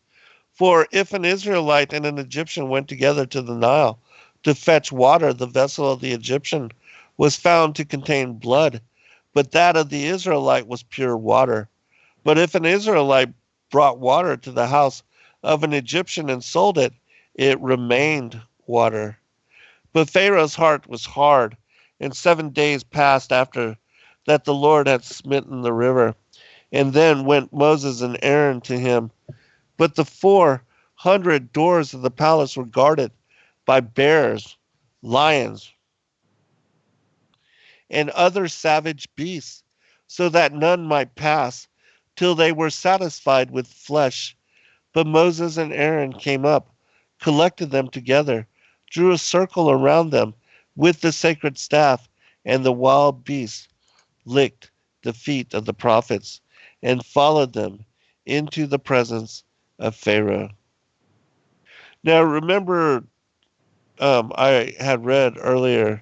For if an Israelite and an Egyptian went together to the Nile to fetch water, the vessel of the Egyptian was found to contain blood, but that of the Israelite was pure water. But if an Israelite brought water to the house of an Egyptian and sold it, it remained water. But Pharaoh's heart was hard, and 7 days passed after that the Lord had smitten the river. And then went Moses and Aaron to him. But the 400 doors of the palace were guarded by bears, lions, and other savage beasts, so that none might pass till they were satisfied with flesh. But Moses and Aaron came up, collected them together, drew a circle around them with the sacred staff, and the wild beasts licked the feet of the prophets and followed them into the presence of Pharaoh. Now, remember, I had read earlier,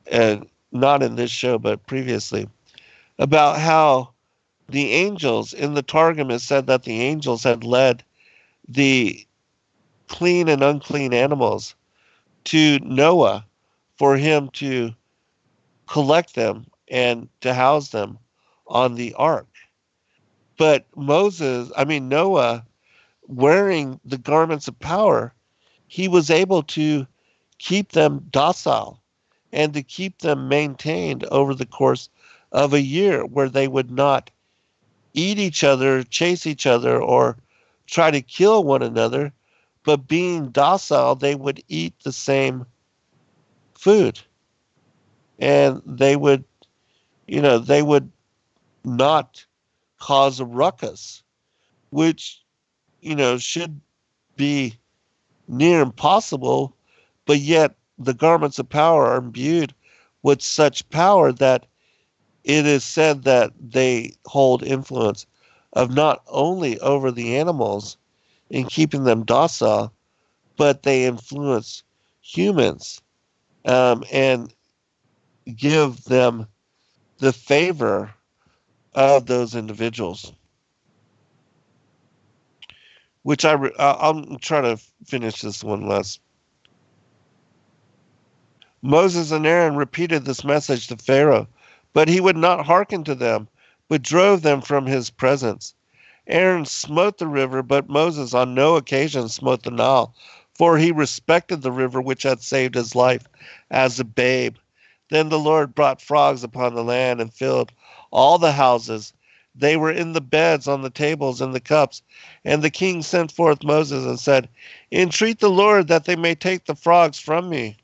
and not in this show, but previously, about how the angels in the Targum is said that the angels had led the clean and unclean animals to Noah for him to collect them and to house them on the ark. But Noah, wearing the garments of power, he was able to keep them docile and to keep them maintained over the course of a year where they would not eat each other, chase each other, or try to kill one another, but being docile, they would eat the same food. And they would not cause a ruckus, which, should be near impossible, but yet the garments of power are imbued with such power that it is said that they hold influence of not only over the animals in keeping them docile, but they influence humans, and give them the favor of those individuals. Which I'm trying to finish this one last. Moses and Aaron repeated this message to Pharaoh, but he would not hearken to them, but drove them from his presence. Aaron smote the river, but Moses on no occasion smote the Nile, for he respected the river which had saved his life as a babe. Then the Lord brought frogs upon the land and filled all the houses. They were in the beds, on the tables, and the cups. And the king sent forth Moses and said, Entreat the Lord that they may take the frogs from me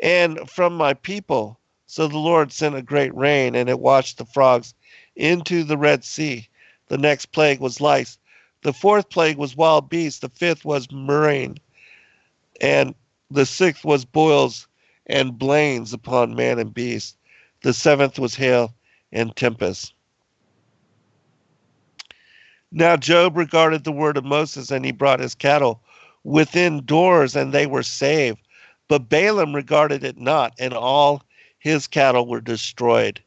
and from my people. So the Lord sent a great rain, and it washed the frogs into the Red Sea. The next plague was lice. The fourth plague was wild beasts. The fifth was murrain. And the sixth was boils and blains upon man and beast. The seventh was hail and tempest. Now Job regarded the word of Moses, and he brought his cattle within doors, and they were saved. But Balaam regarded it not, and all his cattle were destroyed.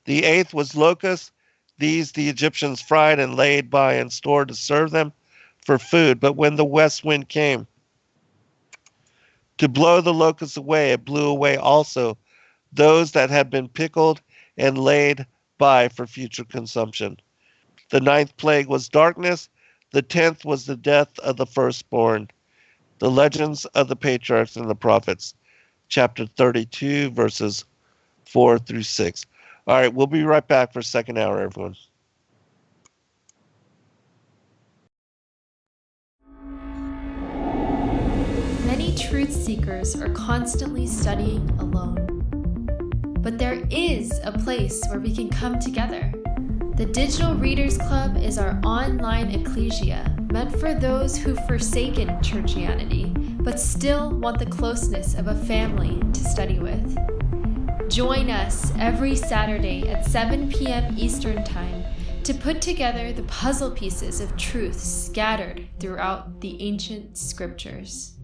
The 8th was locusts. These the Egyptians fried and laid by and stored to serve them for food. But when the west wind came to blow the locusts away, it blew away also those that had been pickled and laid by for future consumption. The 9th plague was darkness. The 10th was the death of the firstborn. The legends of the patriarchs and the prophets, chapter 32, verses 4 through 6. All right, we'll be right back for second hour, everyone. Many truth seekers are constantly studying alone. But there is a place where we can come together. The Digital Readers Club is our online ecclesia meant for those who've forsaken churchianity but still want the closeness of a family to study with. Join us every Saturday at 7 p.m. Eastern Time to put together the puzzle pieces of truth scattered throughout the ancient scriptures.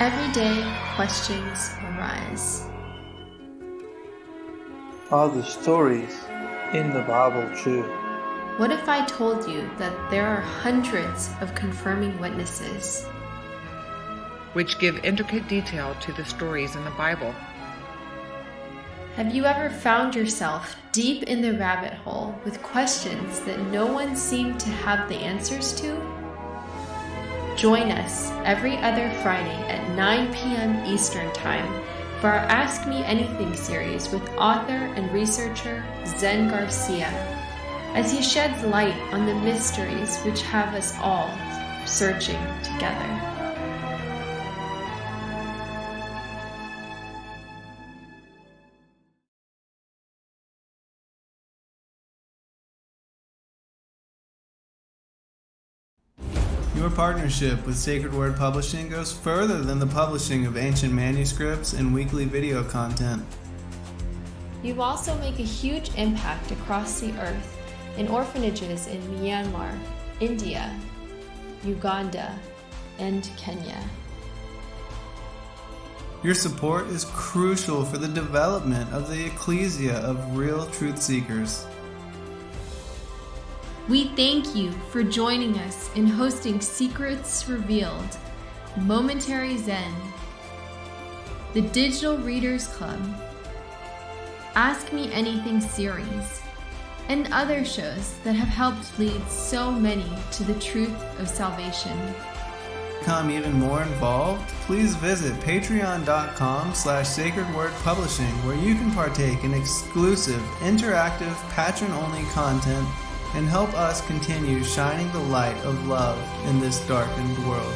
Every day, questions arise. Are the stories in the Bible true? What if I told you that there are hundreds of confirming witnesses? Which give intricate detail to the stories in the Bible. Have you ever found yourself deep in the rabbit hole with questions that no one seemed to have the answers to? Join us every other Friday at 9 p.m. Eastern Time for our Ask Me Anything series with author and researcher Zen Garcia, as he sheds light on the mysteries which have us all searching together. Your partnership with Sacred Word Publishing goes further than the publishing of ancient manuscripts and weekly video content. You also make a huge impact across the earth in orphanages in Myanmar, India, Uganda, and Kenya. Your support is crucial for the development of the ecclesia of real truth seekers. We thank you for joining us in hosting Secrets Revealed, Momentary Zen, the Digital Readers Club, Ask Me Anything series, and other shows that have helped lead so many to the truth of salvation. To become even more involved, please visit patreon.com/sacredwordpublishing, where you can partake in exclusive, interactive, patron-only content and help us continue shining the light of love in this darkened world.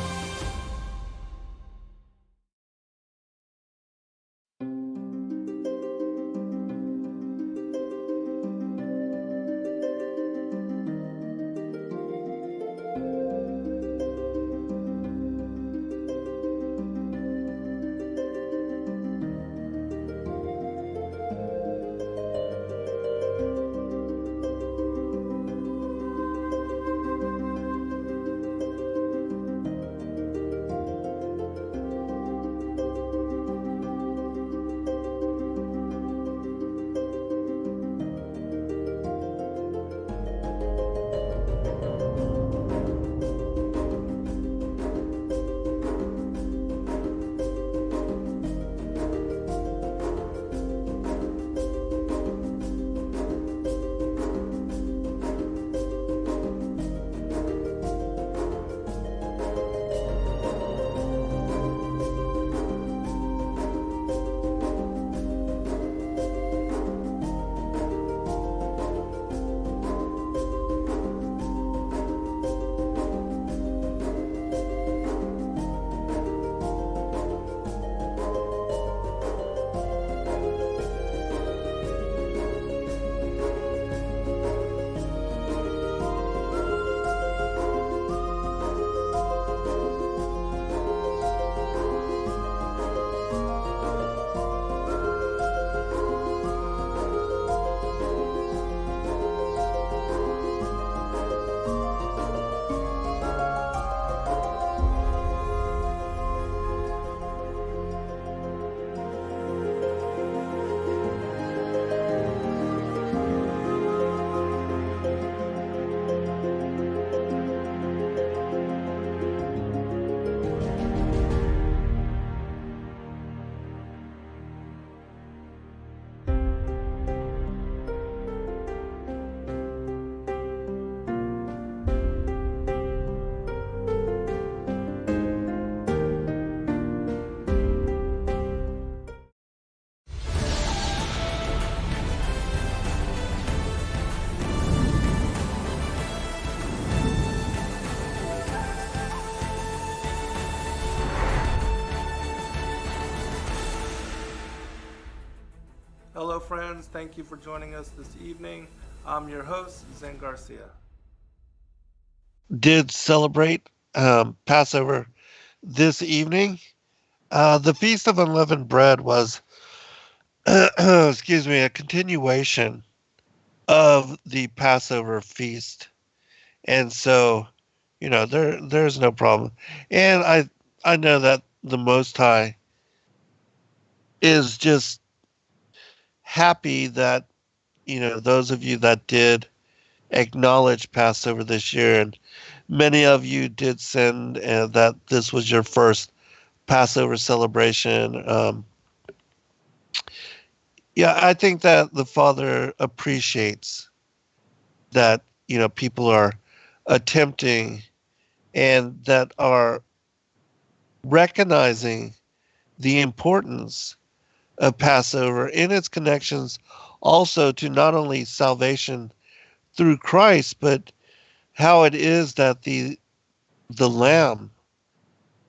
friends. Thank you for joining us this evening. I'm your host, Zen Garcia. Did celebrate Passover this evening. The Feast of Unleavened Bread was, excuse me, a continuation of the Passover feast, and so there's no problem. And I know that the Most High is just happy that those of you that did acknowledge Passover this year, and many of you did send that this was your first Passover celebration. Yeah, I think that the Father appreciates that people are attempting and that are recognizing the importance of Passover in its connections also to not only salvation through Christ, but how it is that the lamb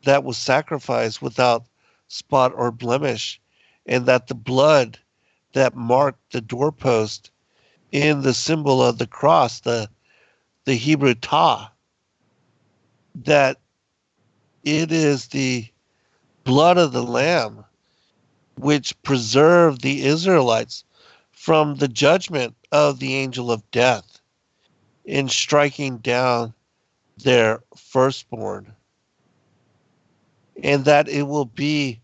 that was sacrificed without spot or blemish, and that the blood that marked the doorpost in the symbol of the cross, the Hebrew tah, that it is the blood of the lamb which preserved the Israelites from the judgment of the angel of death in striking down their firstborn, and that it will be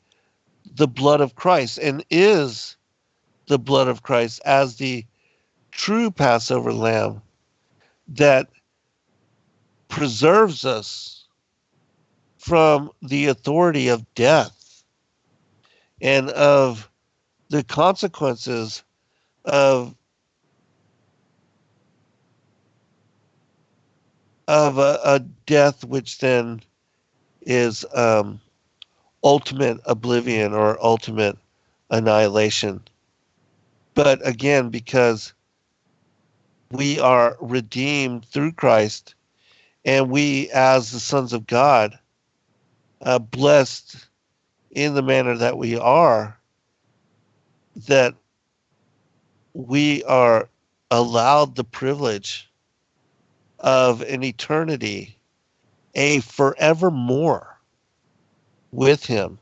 the blood of Christ and is the blood of Christ as the true Passover lamb that preserves us from the authority of death and of the consequences of a death which then is ultimate oblivion or ultimate annihilation. But again, because we are redeemed through Christ, and we, as the sons of God, blessed in the manner that we are, that we are allowed the privilege of an eternity, a forevermore with Him.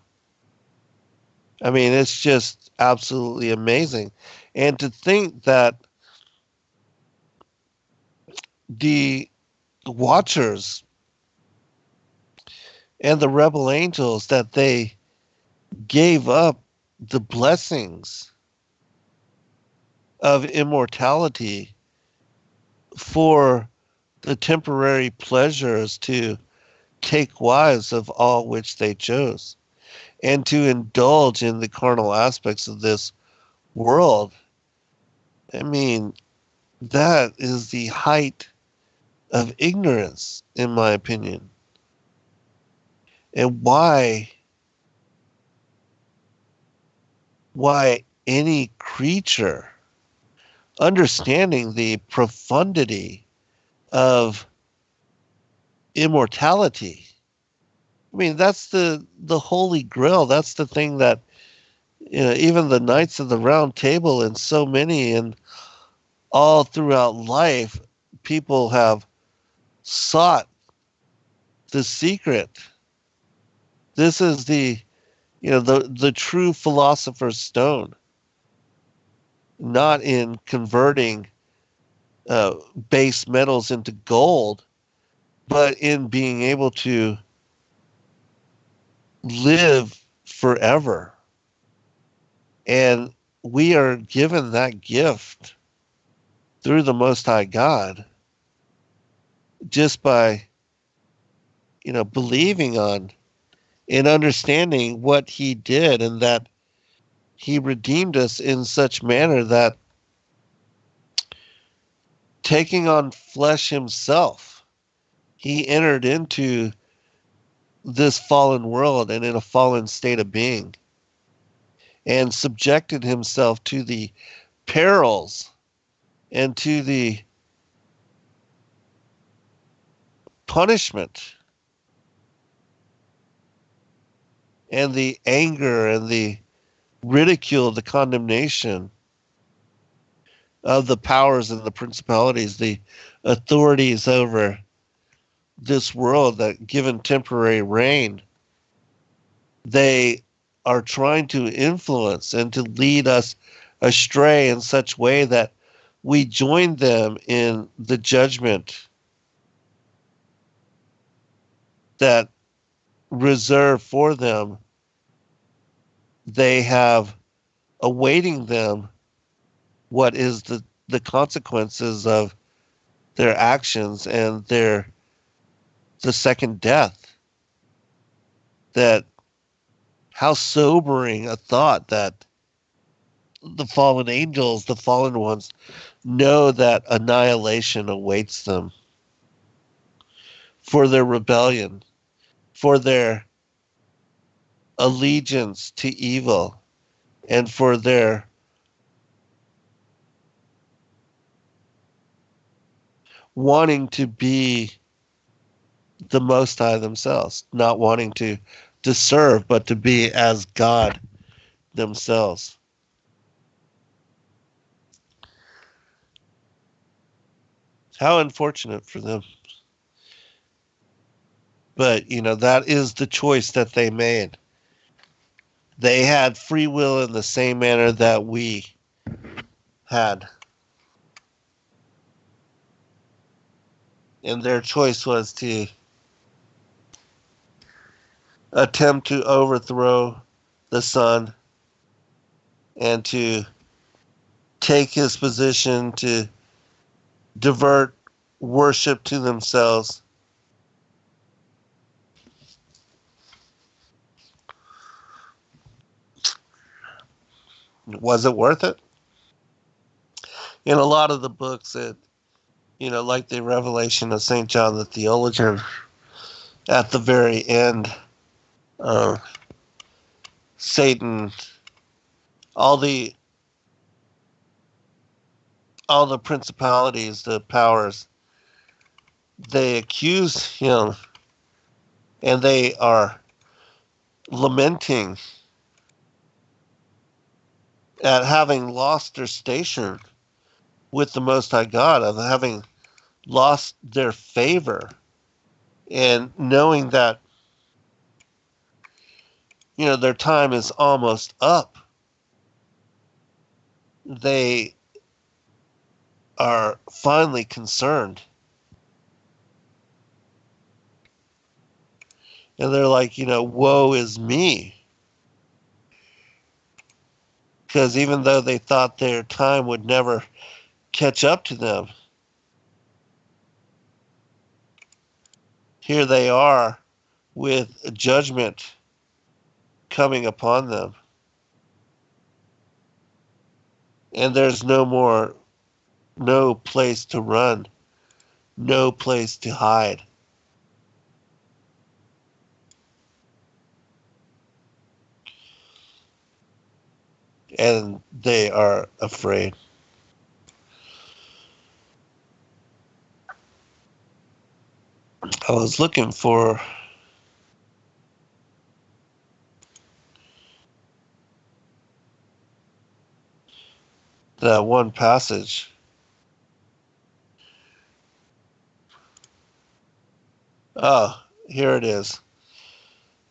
I mean, it's just absolutely amazing. And to think that the watchers and the rebel angels, that they gave up the blessings of immortality for the temporary pleasures to take wives of all which they chose, and to indulge in the carnal aspects of this world. I mean, that is the height of ignorance, in my opinion. And why any creature, understanding the profundity of immortality, I mean, that's the holy grail. That's the thing that even the Knights of the Round Table and so many and all throughout life, people have sought the secret. This is the true philosopher's stone, not in converting base metals into gold, but in being able to live forever. And we are given that gift through the Most High God just by believing on and understanding what He did, and that He redeemed us in such manner that, taking on flesh Himself, He entered into this fallen world and in a fallen state of being, and subjected Himself to the perils and to the punishment and the anger and the ridicule, the condemnation of the powers and the principalities, the authorities over this world that given temporary reign, they are trying to influence and to lead us astray in such way that we join them in the judgment that reserved for them. They have awaiting them what is the consequences of their actions and the second death. That how sobering a thought that the fallen angels, the fallen ones, know that annihilation awaits them for their rebellion, for their allegiance to evil, and for their wanting to be the Most High themselves, not wanting to serve, but to be as God themselves. How unfortunate for them. But, that is the choice that they made. They had free will in the same manner that we had. And their choice was to attempt to overthrow the sun and to take his position, to divert worship to themselves. Was it worth it? In a lot of the books, like the Revelation of St. John the Theologian, at the very end, Satan, all the principalities, the powers, they accuse him, and they are lamenting at having lost their station with the Most High God, of having lost their favor, and knowing that their time is almost up. They are finally concerned. And they're like, woe is me. Because even though they thought their time would never catch up to them, here they are with judgment coming upon them. And there's no place to run, no place to hide. And they are afraid. I was looking for that one passage. Oh, here it is.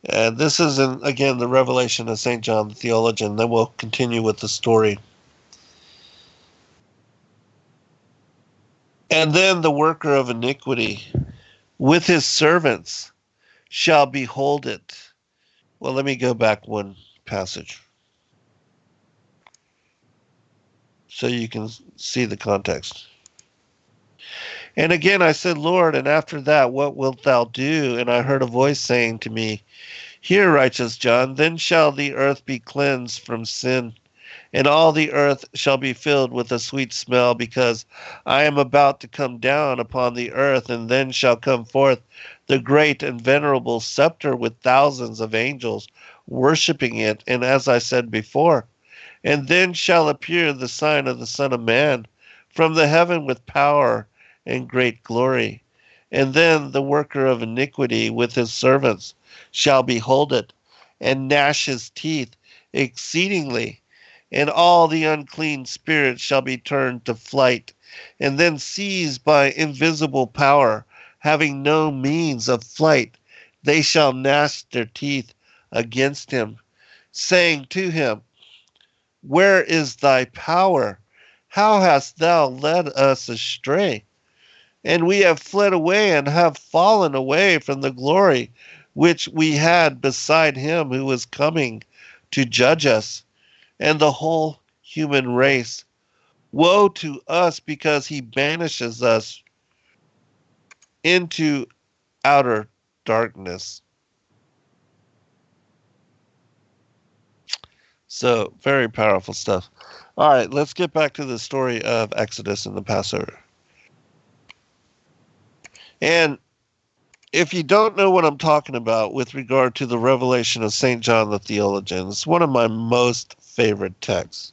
And this is, again, the Revelation of St. John the Theologian. Then we'll continue with the story. And then the worker of iniquity with his servants shall behold it. Well, let me go back one passage so you can see the context. And again I said, Lord, and after that, what wilt thou do? And I heard a voice saying to me, Hear, righteous John, then shall the earth be cleansed from sin, and all the earth shall be filled with a sweet smell, because I am about to come down upon the earth, and then shall come forth the great and venerable scepter with thousands of angels worshipping it. And as I said before, and then shall appear the sign of the Son of Man from the heaven with power and great glory. And then the worker of iniquity with his servants shall behold it, and gnash his teeth exceedingly, and all the unclean spirits shall be turned to flight, and then seized by invisible power, having no means of flight, they shall gnash their teeth against him, saying to him, Where is thy power? How hast thou led us astray? And we have fled away and have fallen away from the glory which we had beside him who was coming to judge us and the whole human race. Woe to us because he banishes us into outer darkness. So, very powerful stuff. All right, let's get back to the story of Exodus and the Passover. And if you don't know what I'm talking about with regard to the revelation of St. John the Theologian, it's one of my most favorite texts.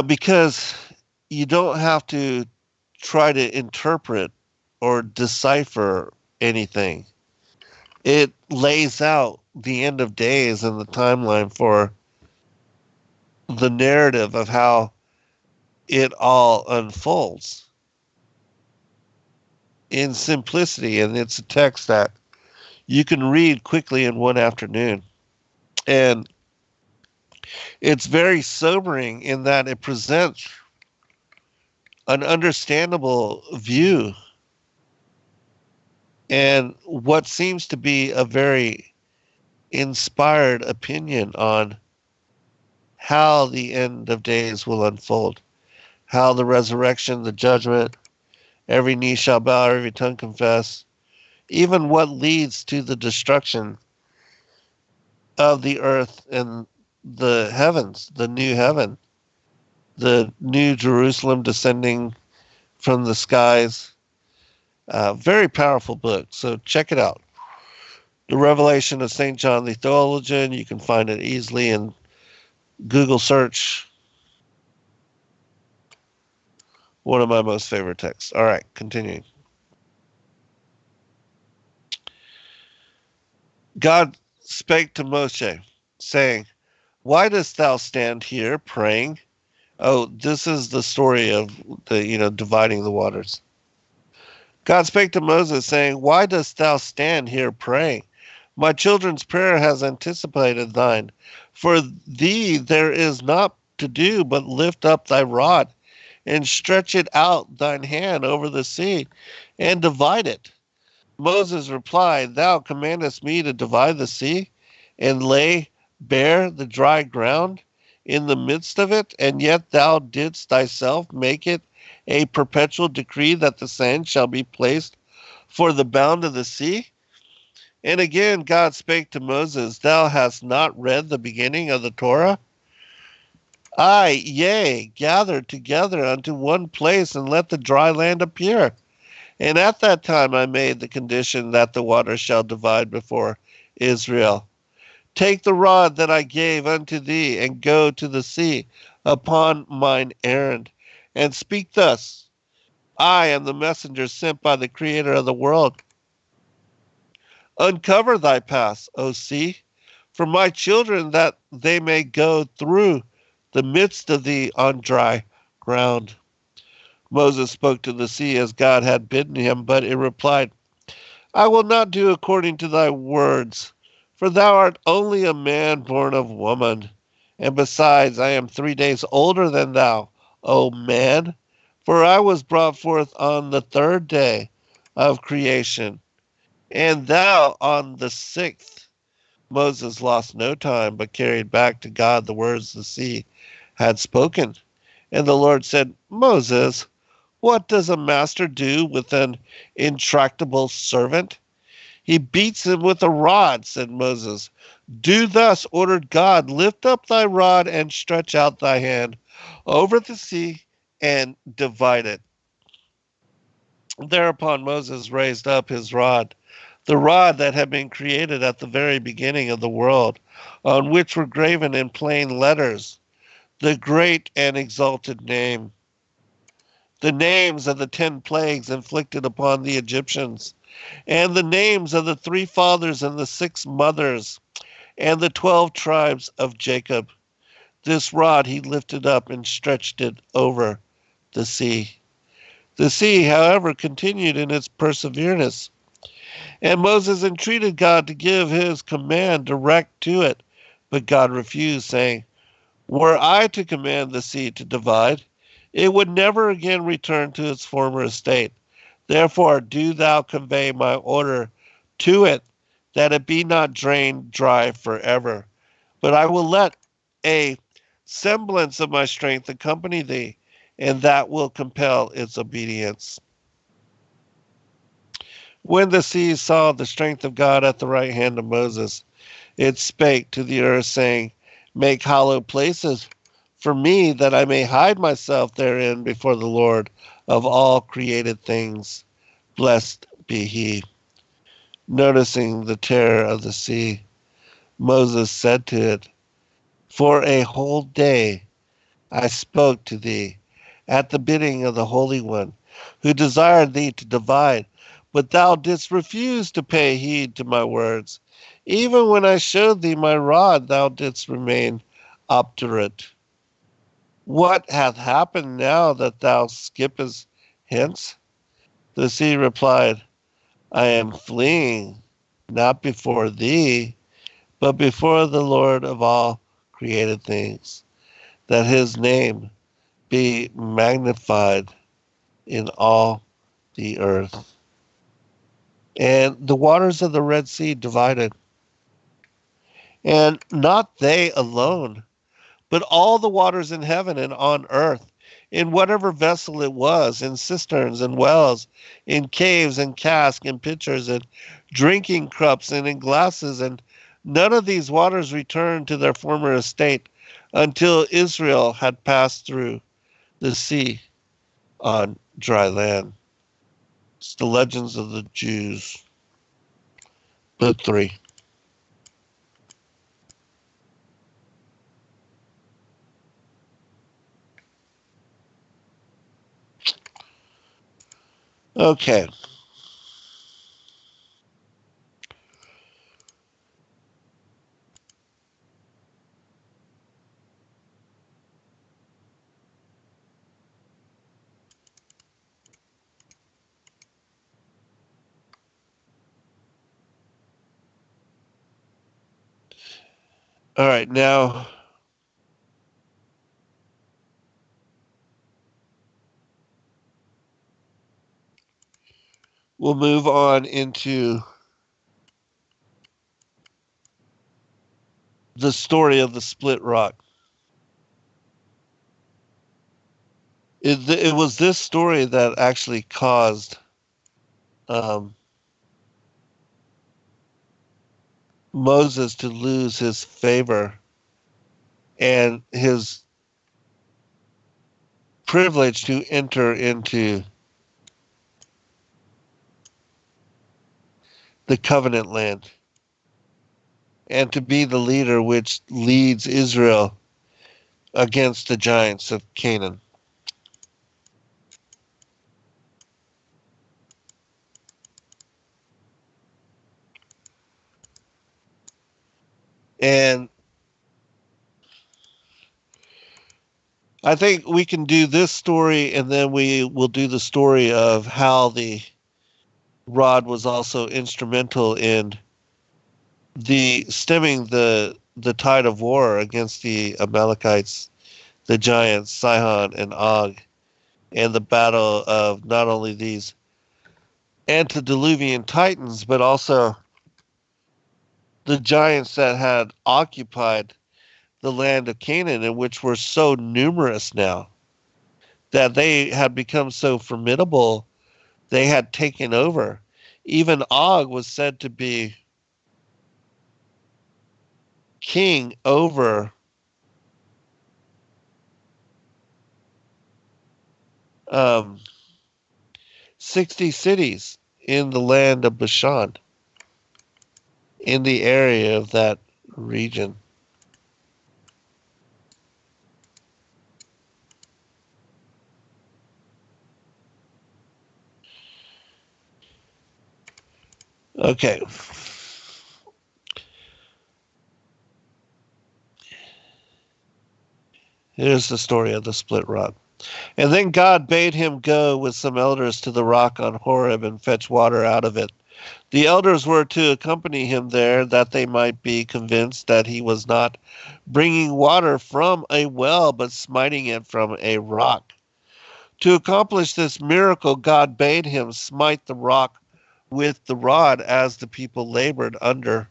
Because you don't have to try to interpret or decipher anything. It lays out the end of days and the timeline for the narrative of how it all unfolds in simplicity, and it's a text that you can read quickly in one afternoon. And it's very sobering in that it presents an understandable view and what seems to be a very inspired opinion on how the end of days will unfold, how the resurrection, the judgment, every knee shall bow, every tongue confess, even what leads to the destruction of the earth and the heavens, the new heaven, the new Jerusalem descending from the skies. Very powerful book, so check it out. The Revelation of St. John the Theologian, you can find it easily in Google search. One of my most favorite texts. All right, continuing. God spake to Moshe, saying, Why dost thou stand here praying? Oh, this is the story of the, dividing the waters. God spake to Moses, saying, Why dost thou stand here praying? My children's prayer has anticipated thine. For thee there is naught to do but lift up thy rod, and stretch it out thine hand over the sea, and divide it. Moses replied, Thou commandest me to divide the sea, and lay bare the dry ground in the midst of it, and yet thou didst thyself make it a perpetual decree that the sand shall be placed for the bound of the sea? And again God spake to Moses, Thou hast not read the beginning of the Torah? Aye, yea, gather together unto one place, and let the dry land appear. And at that time I made the condition that the waters shall divide before Israel. Take the rod that I gave unto thee, and go to the sea upon mine errand, and speak thus, I am the messenger sent by the Creator of the world. Uncover thy paths, O sea, for my children, that they may go through the midst of thee on dry ground. Moses spoke to the sea as God had bidden him, but it replied, I will not do according to thy words, for thou art only a man born of woman. And besides, I am 3 days older than thou, O man, for I was brought forth on the 3rd day of creation, and thou on the 6th. Moses lost no time, but carried back to God the words the sea had spoken. And the Lord said, Moses, what does a master do with an intractable servant? He beats him with a rod, said Moses. Do thus, ordered God, lift up thy rod and stretch out thy hand over the sea and divide it. Thereupon Moses raised up his rod, the rod that had been created at the very beginning of the world, on which were graven in plain letters the great and exalted name, the names of the 10 plagues inflicted upon the Egyptians, and the names of the 3 fathers and the 6 mothers, and the 12 tribes of Jacob. This rod he lifted up and stretched it over the sea. The sea, however, continued in its perseverance, and Moses entreated God to give his command direct to it. But God refused, saying, "Were I to command the sea to divide, it would never again return to its former estate. Therefore do thou convey my order to it, that it be not drained dry forever. But I will let a semblance of my strength accompany thee, and that will compel its obedience." When the sea saw the strength of God at the right hand of Moses, it spake to the earth, saying, "Make hollow places for me, that I may hide myself therein before the Lord of all created things. Blessed be he." Noticing the terror of the sea, Moses said to it, "For a whole day I spoke to thee at the bidding of the Holy One, who desired thee to divide, but thou didst refuse to pay heed to my words. Even when I showed thee my rod, thou didst remain obdurate. What hath happened now that thou skippest hence?" The sea replied, "I am fleeing, not before thee, but before the Lord of all created things, that his name be magnified in all the earth." And the waters of the Red Sea divided, and not they alone, but all the waters in heaven and on earth, in whatever vessel it was, in cisterns and wells, in caves and casks and pitchers and drinking cups and in glasses, and none of these waters returned to their former estate until Israel had passed through the sea on dry land. It's the Legends of the Jews, Book 3. Okay. All right, now we'll move on into the story of the split rock. It was this story that actually caused um, Moses to lose his favor and his privilege to enter into the covenant land and to be the leader which leads Israel against the giants of Canaan. And I think we can do this story, and then we will do the story of how the rod was also instrumental in the stemming the tide of war against the Amalekites, the giants Sihon and Og, and the battle of not only these antediluvian titans, but also the giants that had occupied the land of Canaan, and which were so numerous now that they had become so formidable, they had taken over. Even Og was said to be king over 60 cities in the land of Bashan, in the area of that region. Okay. Here's the story of the split rock. And then God bade him go with some elders to the rock on Horeb and fetch water out of it. The elders were to accompany him there, that they might be convinced that he was not bringing water from a well, but smiting it from a rock. To accomplish this miracle, God bade him smite the rock with the rod as the people labored under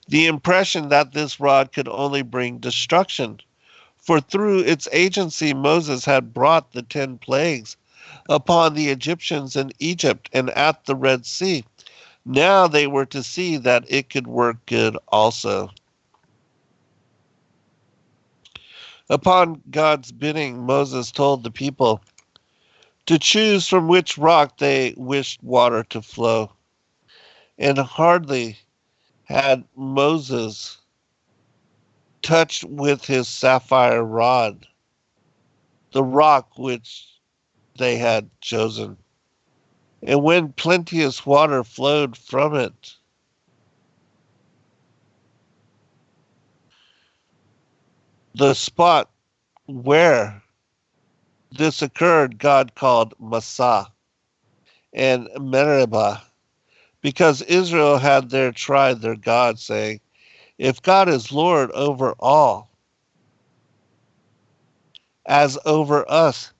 the impression that this rod could only bring destruction. For through its agency, Moses had brought the 10 plagues upon the Egyptians in Egypt and at the Red Sea. Now they were to see that it could work good also. Upon God's bidding, Moses told the people to choose from which rock they wished water to flow. And hardly had Moses touched with his sapphire rod the rock which they had chosen. And when plenteous water flowed from it, the spot where this occurred, God called Massah and Meribah, because Israel had there tried their God, saying, if God is Lord over all, as over us,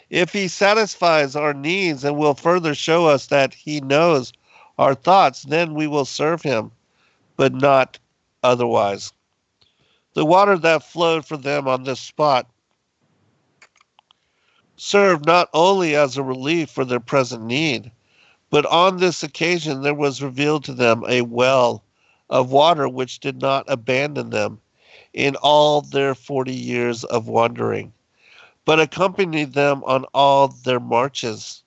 if he satisfies our needs and will further show us that he knows our thoughts, then we will serve him, but not otherwise. The water that flowed for them on this spot served not only as a relief for their present need, but on this occasion there was revealed to them a well of water which did not abandon them in all their 40 years of wandering, but accompanied them on all their marches.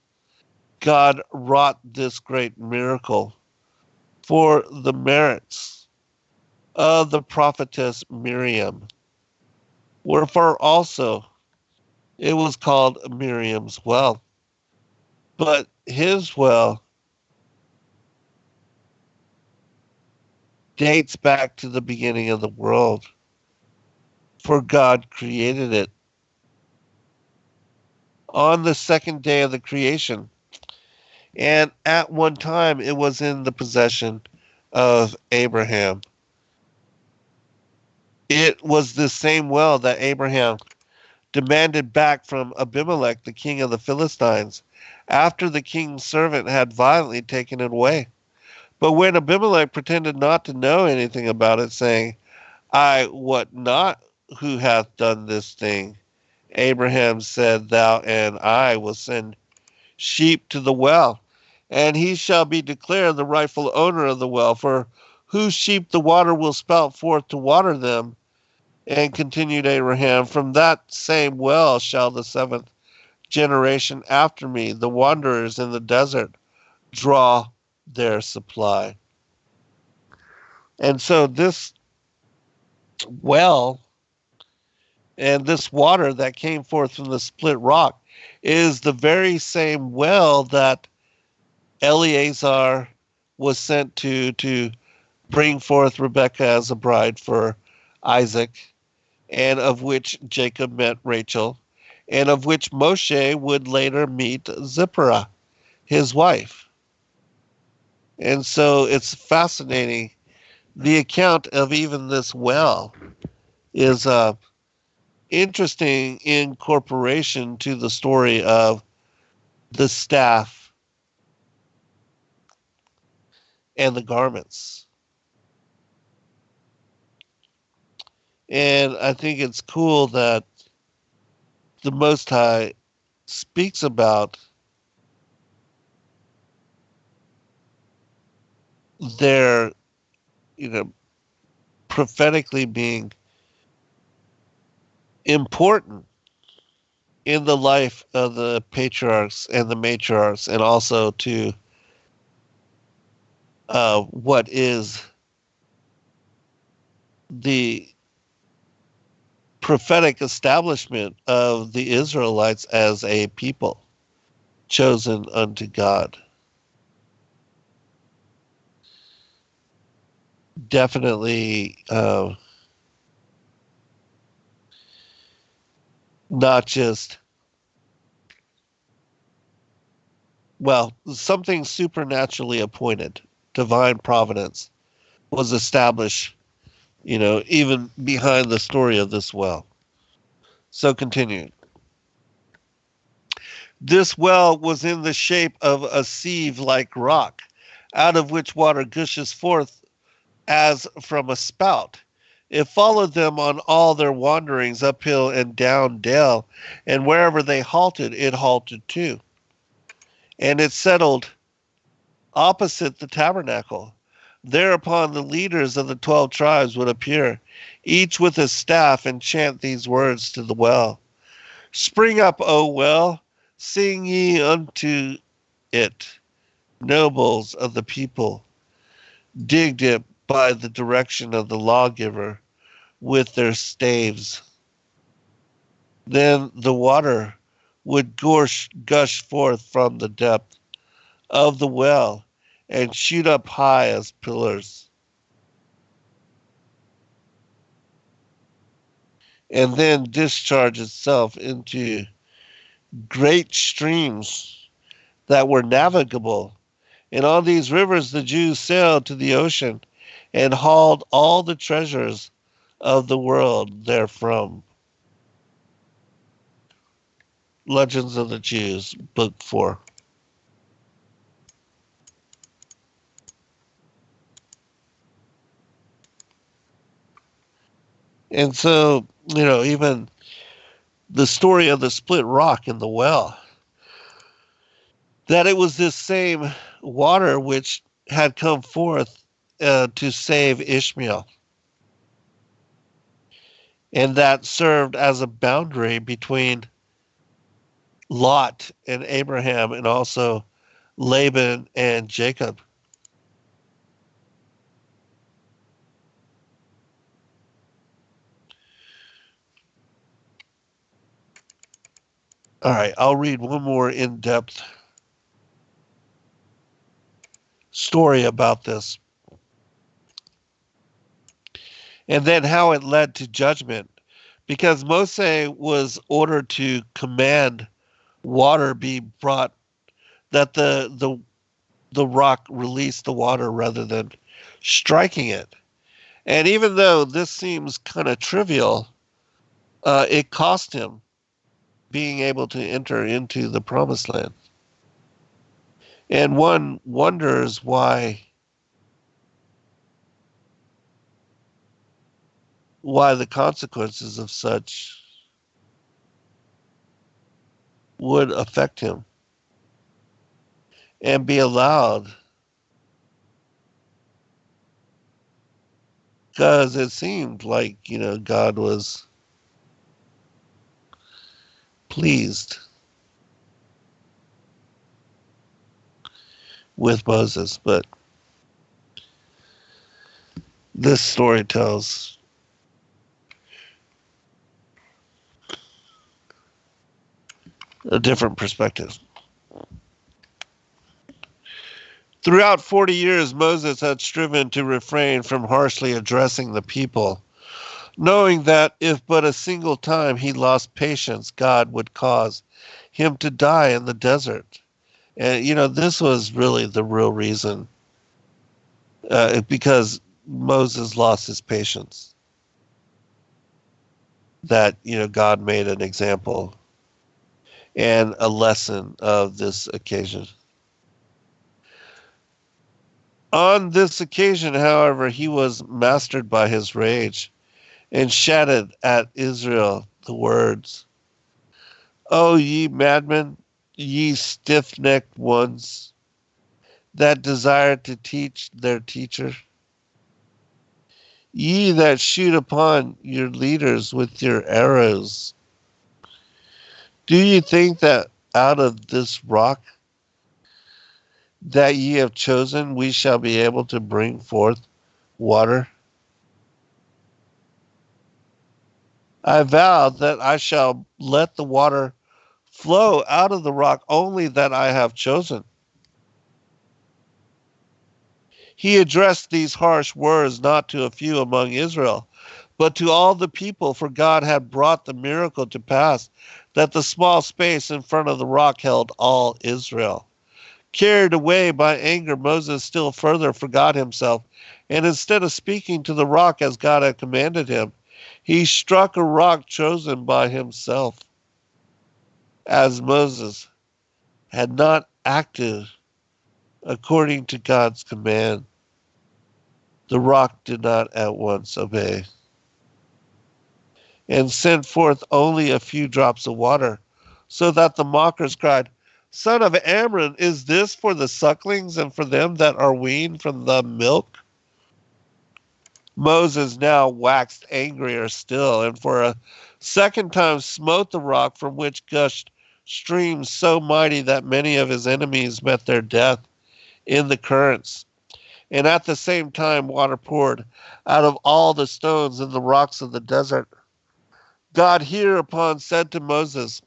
God wrought this great miracle for the merits of the prophetess Miriam, wherefore also it was called Miriam's well. But his well dates back to the beginning of the world, for God created it on the second day of the creation. And at one time it was in the possession of Abraham. It was the same well that Abraham demanded back from Abimelech, the king of the Philistines, after the king's servant had violently taken it away. But when Abimelech pretended not to know anything about it, saying, I wot not who hath done this thing, Abraham said, thou and I will send sheep to the well, and he shall be declared the rightful owner of the well, for whose sheep the water will spout forth to water them. And continued Abraham, from that same well shall the 7th generation after me, the wanderers in the desert, draw their supply. And so this well and this water that came forth from the split rock is the very same well that Eleazar was sent to bring forth Rebekah as a bride for Isaac, and of which Jacob met Rachel, and of which Moshe would later meet Zipporah, his wife. And so it's fascinating. The account of even this well is interesting incorporation to the story of the staff and the garments. And I think it's cool that the Most High speaks about their, prophetically being important in the life of the patriarchs and the matriarchs, and also to what is the prophetic establishment of the Israelites as a people chosen unto God. Definitely not just, well, something supernaturally appointed, divine providence, was established, even behind the story of this well. So continue. This well was in the shape of a sieve-like rock, out of which water gushes forth as from a spout. It followed them on all their wanderings uphill and down dale, and wherever they halted, it halted too. And it settled opposite the tabernacle. Thereupon the leaders of the 12 tribes would appear, each with his staff, and chant these words to the well. Spring up, O well, sing ye unto it, nobles of the people. Digged it by the direction of the lawgiver with their staves. Then the water would gush forth from the depth of the well and shoot up high as pillars. And then discharge itself into great streams that were navigable. And on these rivers the Jews sailed to the ocean and hauled all the treasures of the world therefrom. Legends of the Jews, Book 4. And so, even the story of the split rock in the well, that it was this same water which had come forth to save Ishmael. And that served as a boundary between Lot and Abraham, and also Laban and Jacob. All right, I'll read one more in-depth story about this. And then how it led to judgment. Because Moses was ordered to command water be brought, that the rock release the water rather than striking it. And even though this seems kind of trivial, it cost him being able to enter into the promised land. And one wonders why the consequences of such would affect him and be allowed, because it seemed like, God was pleased with Moses. But this story tells a different perspective. Throughout 40 years, Moses had striven to refrain from harshly addressing the people, knowing that if but a single time he lost patience, God would cause him to die in the desert. And, this was really the real reason, because Moses lost his patience, that, God made an example and a lesson of this occasion. On this occasion, however, he was mastered by his rage and shouted at Israel the words, O ye madmen, ye stiff-necked ones, that desire to teach their teacher, ye that shoot upon your leaders with your arrows, do ye think that out of this rock that ye have chosen we shall be able to bring forth water? I vow that I shall let the water flow out of the rock only that I have chosen. He addressed these harsh words not to a few among Israel, but to all the people, for God had brought the miracle to pass, that the small space in front of the rock held all Israel. Carried away by anger, Moses still further forgot himself, and instead of speaking to the rock as God had commanded him, he struck a rock chosen by himself. As Moses had not acted according to God's command, the rock did not at once obey, and sent forth only a few drops of water, so that the mockers cried, Son of Amram, is this for the sucklings and for them that are weaned from the milk? Moses now waxed angrier still, and for a second time smote the rock, from which gushed streams so mighty that many of his enemies met their death in the currents. And at the same time water poured out of all the stones in the rocks of the desert. God hereupon said to Moses,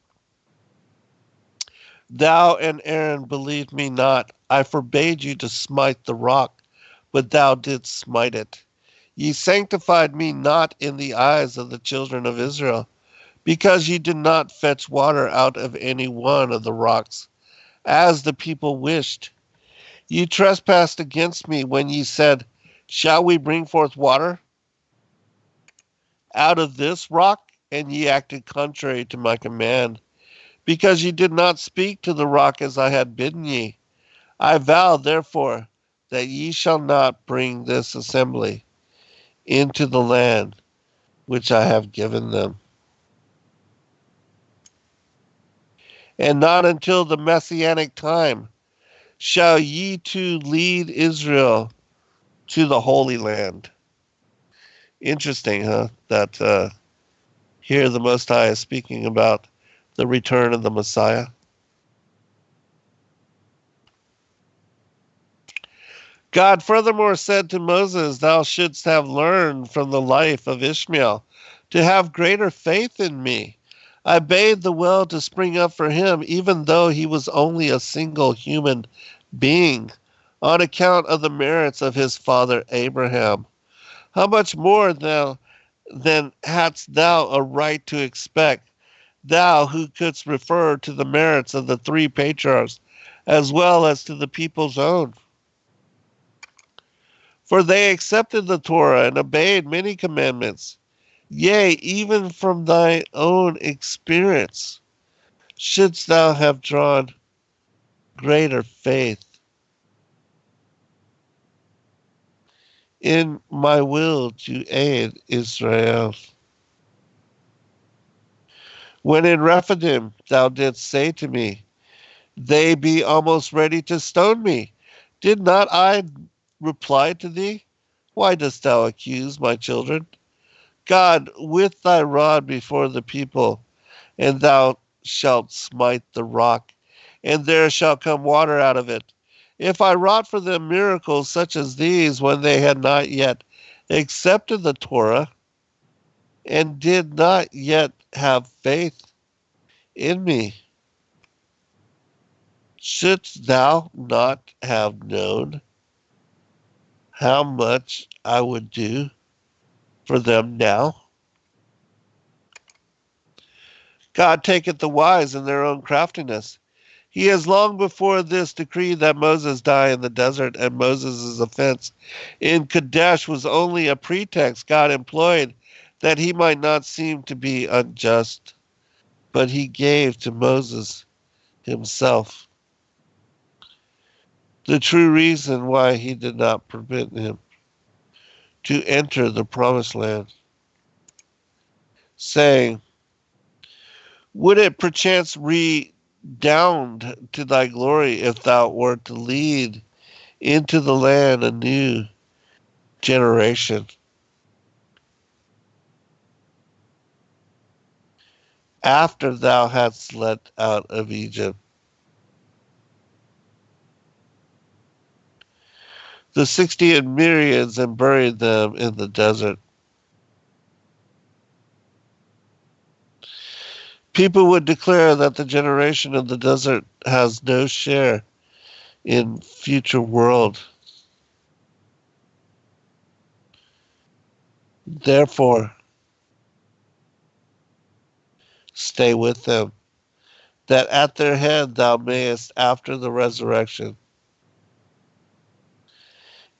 Thou and Aaron believed me not. I forbade you to smite the rock, but thou didst smite it. Ye sanctified me not in the eyes of the children of Israel, because ye did not fetch water out of any one of the rocks, as the people wished. Ye trespassed against me when ye said, Shall we bring forth water out of this rock? And ye acted contrary to my command, because ye did not speak to the rock as I had bidden ye. I vow, therefore, that ye shall not bring this assembly into the land which I have given them. And not until the Messianic time shall ye two lead Israel to the Holy Land. Interesting, huh? That here the Most High is speaking about the return of the Messiah. God furthermore said to Moses, Thou shouldst have learned from the life of Ishmael to have greater faith in me. I bade the well to spring up for him, even though he was only a single human being, on account of the merits of his father Abraham. How much more than hadst thou a right to expect, thou who couldst refer to the merits of the three patriarchs, as well as to the people's own? For they accepted the Torah and obeyed many commandments. Yea, even from thy own experience shouldst thou have drawn greater faith in my will to aid Israel. When in Rephidim thou didst say to me, They be almost ready to stone me, did not I reply to thee, Why dost thou accuse my children? God, with thy rod before the people, and thou shalt smite the rock, and there shall come water out of it. If I wrought for them miracles such as these when they had not yet accepted the Torah, and did not yet have faith in me, shouldst thou not have known how much I would do for them now? God taketh the wise in their own craftiness. He has long before this decreed that Moses die in the desert, and Moses' offense in Kadesh was only a pretext God employed that he might not seem to be unjust. But he gave to Moses himself the true reason why he did not permit him to enter the promised land, saying, Would it perchance redound to thy glory if thou wert to lead into the land a new generation? After thou hadst led out of Egypt the 60 in myriads and buried them in the desert. People would declare that the generation of the desert has no share in future world. Therefore, Stay with them, that at their head thou mayest, after the resurrection,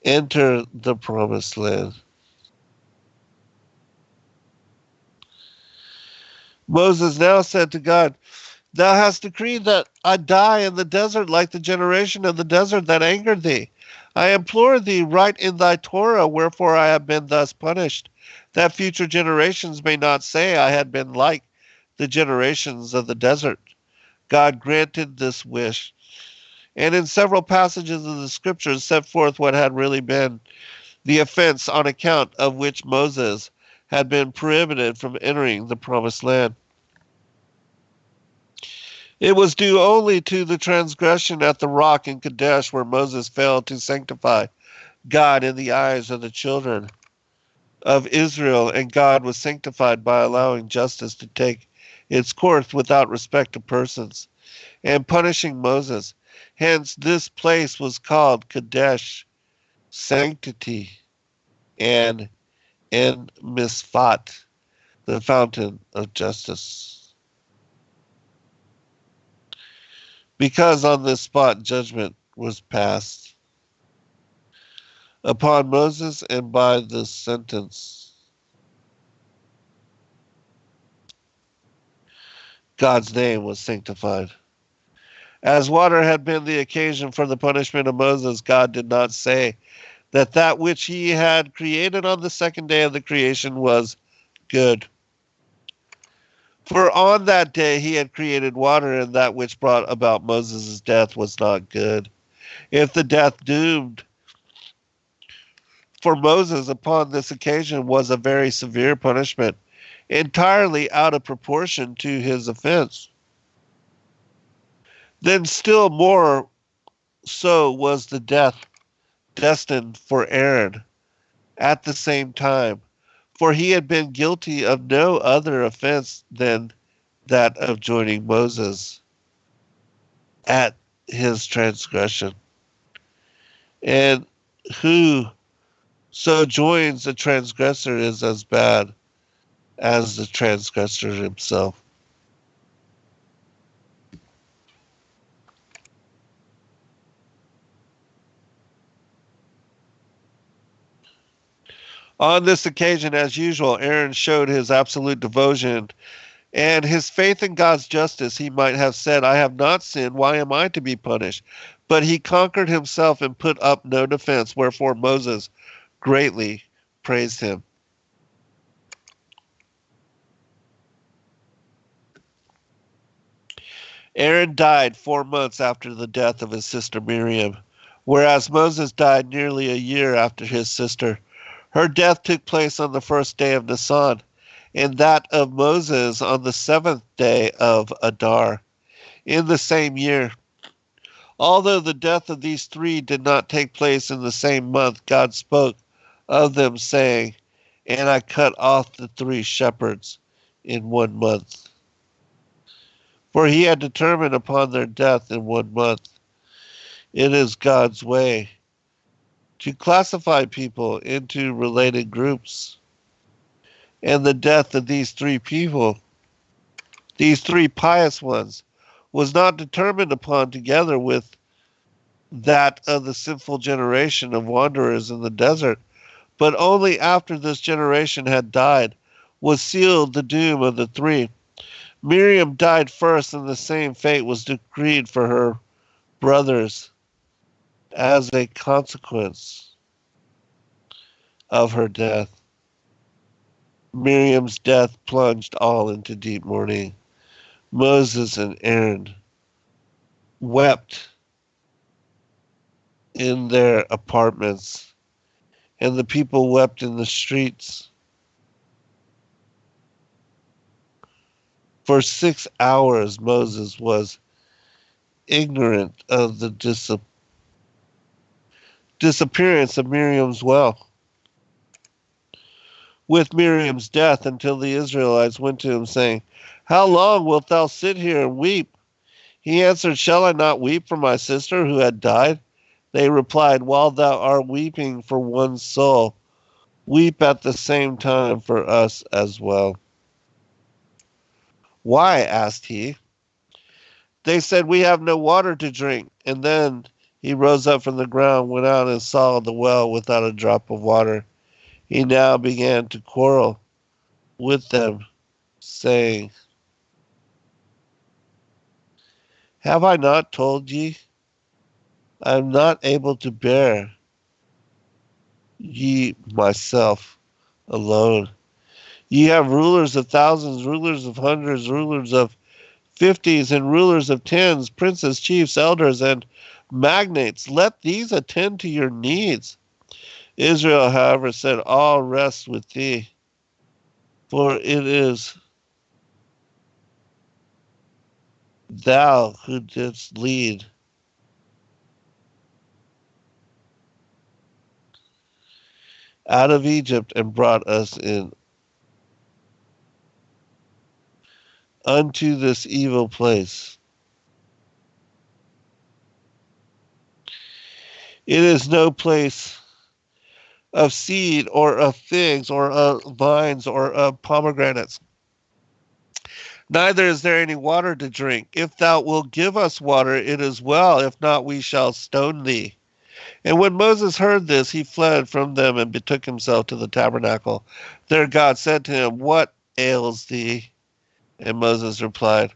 enter the promised land. Moses now said to God, Thou hast decreed that I die in the desert like the generation of the desert that angered thee. I implore thee, write in thy Torah wherefore I have been thus punished, that future generations may not say I had been like the generations of the desert. God granted this wish, and in several passages of the scriptures set forth what had really been the offense on account of which Moses had been prohibited from entering the promised land. It was due only to the transgression at the rock in Kadesh where Moses failed to sanctify God in the eyes of the children of Israel, and God was sanctified by allowing justice to take its course without respect to persons, and punishing Moses. Hence, this place was called Kadesh, sanctity, and En Misfat, the fountain of justice. Because on this spot judgment was passed upon Moses, and by this sentence God's name was sanctified. As water had been the occasion for the punishment of Moses, God did not say that that which he had created on the second day of the creation was good. For on that day he had created water, and that which brought about Moses' death was not good. If the death doomed for Moses upon this occasion was a very severe punishment, entirely out of proportion to his offense, then still more so was the death destined for Aaron at the same time, for he had been guilty of no other offense than that of joining Moses at his transgression. And who so joins a transgressor is as bad as the transgressor himself. On this occasion, as usual, Aaron showed his absolute devotion and his faith in God's justice. He might have said, I have not sinned, why am I to be punished? But he conquered himself and put up no defense, wherefore Moses greatly praised him. Aaron died 4 months after the death of his sister Miriam, whereas Moses died nearly a year after his sister. Her death took place on the first day of Nisan, and that of Moses on the 7th day of Adar, in the same year. Although the death of these three did not take place in the same month, God spoke of them, saying, And I cut off the 3 shepherds in 1 month. For he had determined upon their death in 1 month. It is God's way to classify people into related groups. And the death of these 3 people, these 3 pious ones, was not determined upon together with that of the sinful generation of wanderers in the desert, but only after this generation had died was sealed the doom of the 3. Miriam died first, and the same fate was decreed for her brothers as a consequence of her death. Miriam's death plunged all into deep mourning. Moses and Aaron wept in their apartments, and the people wept in the streets. For 6 hours Moses was ignorant of the disappearance of Miriam's well. With Miriam's death, until the Israelites went to him, saying, How long wilt thou sit here and weep? He answered, Shall I not weep for my sister who had died? They replied, While thou art weeping for one soul, weep at the same time for us as well. Why? Asked he. They said, we have no water to drink. And then he rose up from the ground, went out and saw the well without a drop of water. He now began to quarrel with them, saying, have I not told ye? I am not able to bear ye myself alone. Ye have rulers of thousands, rulers of hundreds, rulers of fifties, and rulers of tens, princes, chiefs, elders, and magnates. Let these attend to your needs. Israel, however, said, all rest with thee, for it is thou who didst lead out of Egypt and brought us in unto this evil place. It is no place of seed or of figs or of vines or of pomegranates. Neither is there any water to drink. If thou wilt give us water, it is well. If not, we shall stone thee. And when Moses heard this, he fled from them and betook himself to the tabernacle. There God said to him, what ails thee? And Moses replied,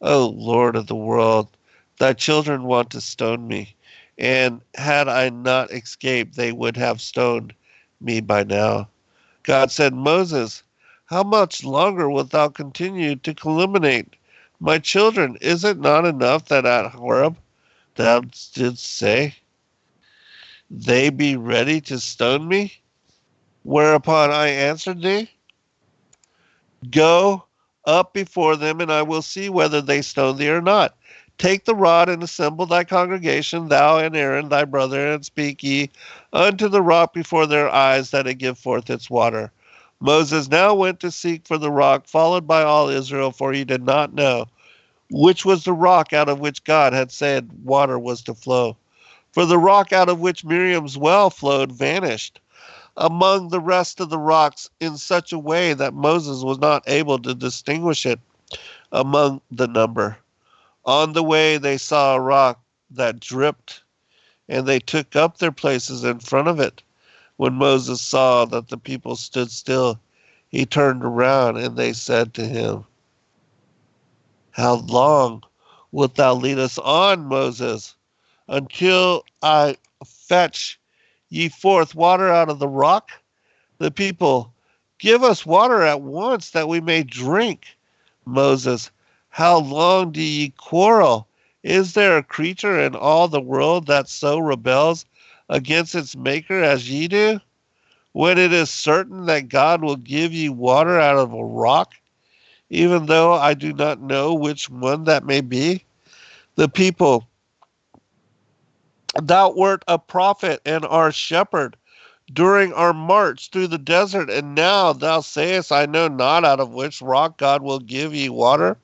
O Lord of the world, thy children want to stone me. And had I not escaped, they would have stoned me by now. God said, Moses, how much longer wilt thou continue to calumniate my children? Is it not enough that at Horeb thou didst say, they be ready to stone me? Whereupon I answered thee, go up before them, and I will see whether they stone thee or not. Take the rod and assemble thy congregation, thou and Aaron thy brother, and speak ye unto the rock before their eyes, that it give forth its water. Moses now went to seek for the rock, followed by all Israel, for he did not know which was the rock out of which God had said water was to flow. For the rock out of which Miriam's well flowed vanished among the rest of the rocks in such a way that Moses was not able to distinguish it among the number. On the way they saw a rock that dripped, and they took up their places in front of it. When Moses saw that the people stood still, he turned around, and they said to him, how long wilt thou lead us on, Moses, until I fetch ye forth water out of the rock? The people, give us water at once, that we may drink. Moses, how long do ye quarrel? Is there a creature in all the world that so rebels against its maker as ye do? When it is certain that God will give ye water out of a rock, even though I do not know which one that may be? The people, thou wert a prophet and our shepherd during our march through the desert, and now thou sayest, I know not out of which rock God will give ye water.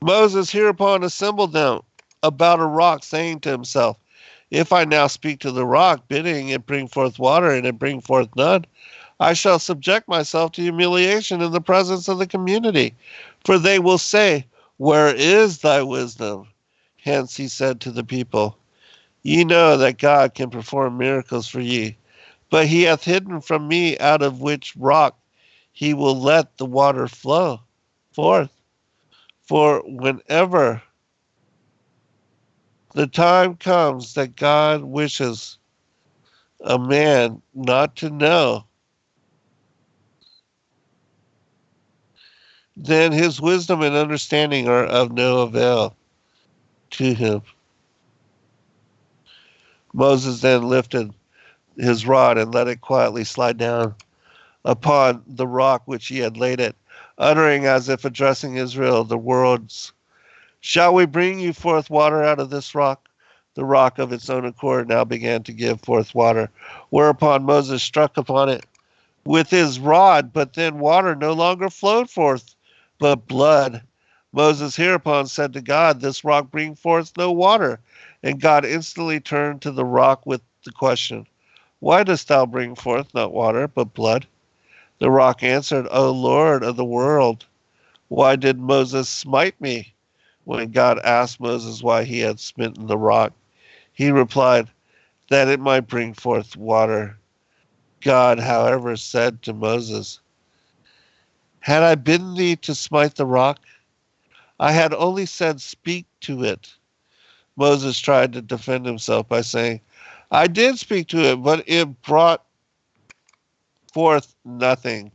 Moses hereupon assembled them about a rock, saying to himself, if I now speak to the rock, bidding it bring forth water, and it bring forth none, I shall subject myself to humiliation in the presence of the community. For they will say, where is thy wisdom? Hence he said to the people, ye know that God can perform miracles for ye, but he hath hidden from me out of which rock he will let the water flow forth. For whenever the time comes that God wishes a man not to know, then his wisdom and understanding are of no avail to him. Moses then lifted his rod and let it quietly slide down upon the rock which he had laid it, uttering as if addressing Israel the words, shall we bring you forth water out of this rock? The rock of its own accord now began to give forth water, whereupon Moses struck upon it with his rod, but then water no longer flowed forth, but blood. Moses hereupon said to God, this rock bring forth no water. And God instantly turned to the rock with the question, why dost thou bring forth not water, but blood? The rock answered, O Lord of the world, Why did Moses smite me? When God asked Moses why he had smitten the rock, he replied, that it might bring forth water. God, however, said to Moses, had I bidden thee to smite the rock? I had only said, speak to it. Moses tried to defend himself by saying, I did speak to it, but it brought forth nothing.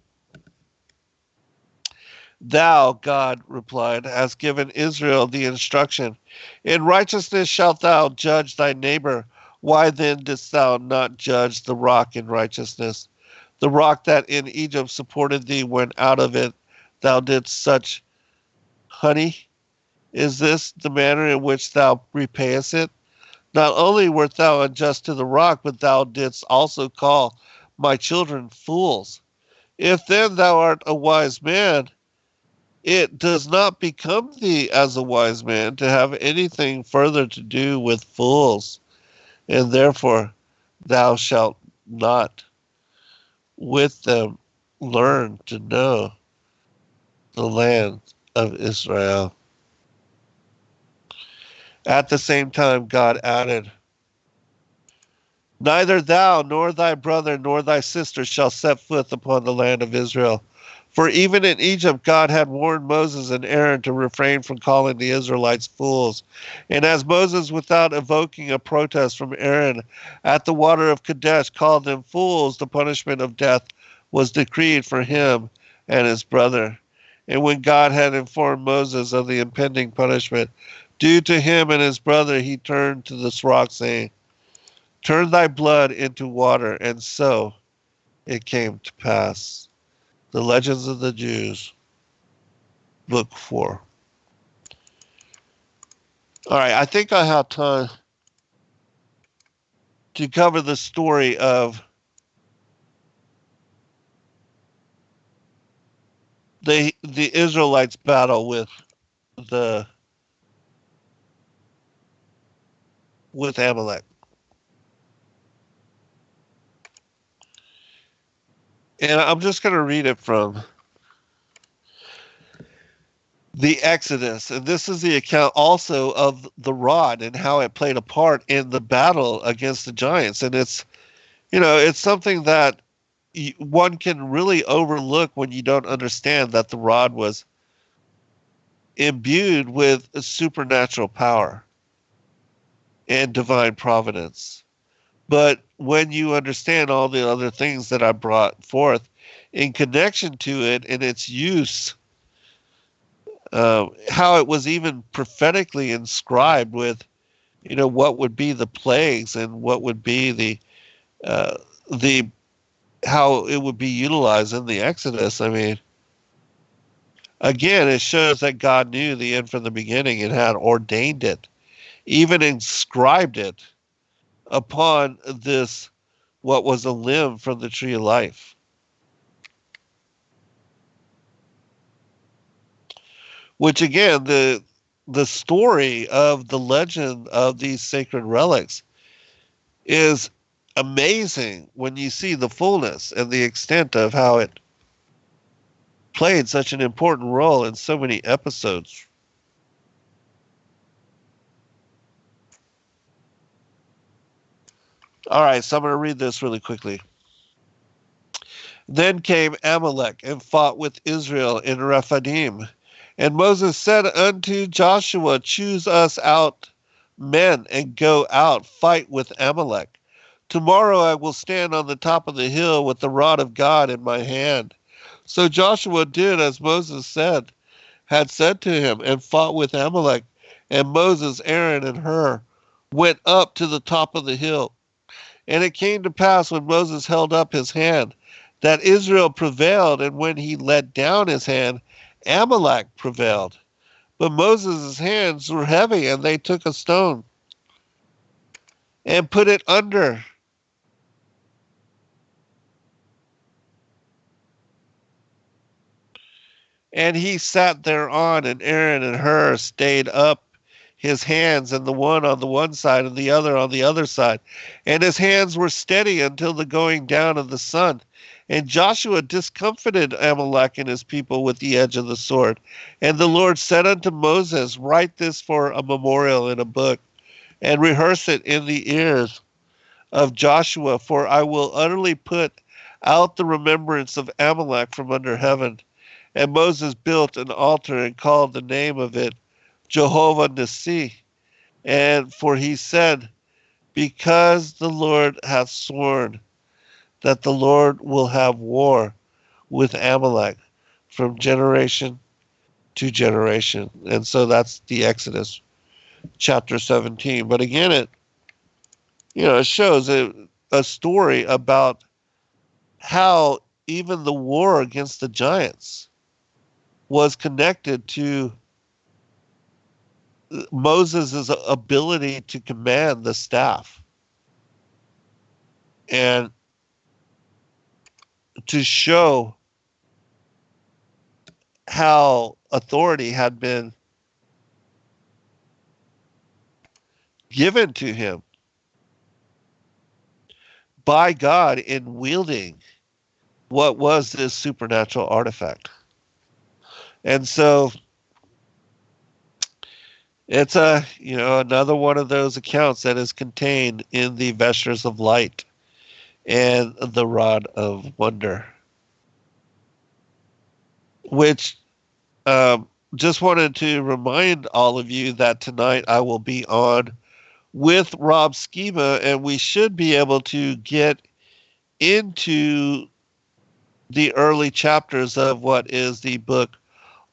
Thou, God replied, hast given Israel the instruction, in righteousness shalt thou judge thy neighbor. Why then didst thou not judge the rock in righteousness? The rock that in Egypt supported thee when out of it thou didst such honey? Is this the manner in which thou repayest it? Not only wert thou unjust to the rock, but thou didst also call my children fools. If then thou art a wise man, it does not become thee as a wise man to have anything further to do with fools, and therefore thou shalt not with them learn to know the land of Israel. At the same time, God added, neither thou, nor thy brother, nor thy sister shall set foot upon the land of Israel. For even in Egypt, God had warned Moses and Aaron to refrain from calling the Israelites fools. And as Moses, without evoking a protest from Aaron at the water of Kadesh, called them fools, the punishment of death was decreed for him and his brother. And when God had informed Moses of the impending punishment due to him and his brother, he turned to this rock, saying, turn thy blood into water. And so it came to pass. The Legends of the Jews, Book 4. All right, I think I have time to cover the story of the Israelites' battle with Amalek. And I'm just going to read it from the Exodus. And this is the account also of the rod and how it played a part in the battle against the giants. And it's, it's something that one can really overlook when you don't understand that the rod was imbued with a supernatural power and divine providence. But when you understand all the other things that I brought forth in connection to it and its use, how it was even prophetically inscribed with, what would be the plagues and what would be how it would be utilized in the Exodus. I mean, again, it shows that God knew the end from the beginning and had ordained it, even inscribed it upon this, what was a limb from the tree of life. Which again, the story of the legend of these sacred relics is amazing when you see the fullness and the extent of how it played such an important role in so many episodes. All right, so I'm going to read this really quickly. Then came Amalek and fought with Israel in Rephidim. And Moses said unto Joshua, choose us out men and go out, fight with Amalek. Tomorrow I will stand on the top of the hill with the rod of God in my hand. So Joshua did as Moses had said to him, and fought with Amalek. And Moses, Aaron, and Hur went up to the top of the hill. And it came to pass when Moses held up his hand that Israel prevailed, and when he let down his hand, Amalek prevailed. But Moses' hands were heavy, and they took a stone and put it under. And he sat thereon, and Aaron and Hur stayed up his hands, and the one on the one side and the other on the other side. And his hands were steady until the going down of the sun. And Joshua discomfited Amalek and his people with the edge of the sword. And the Lord said unto Moses, write this for a memorial in a book, and rehearse it in the ears of Joshua, for I will utterly put out the remembrance of Amalek from under heaven. And Moses built an altar and called the name of it Jehovah Nissi. And for he said, because the Lord hath sworn that the Lord will have war with Amalek from generation to generation. And so that's the Exodus chapter 17. But again, it shows a story about how even the war against the giants was connected to Moses' ability to command the staff and to show how authority had been given to him by God in wielding what was this supernatural artifact. And so it's another one of those accounts that is contained in the Vestures of Light and the Rod of Wonder, which just wanted to remind all of you that tonight I will be on with Rob Schema, and we should be able to get into the early chapters of what is the book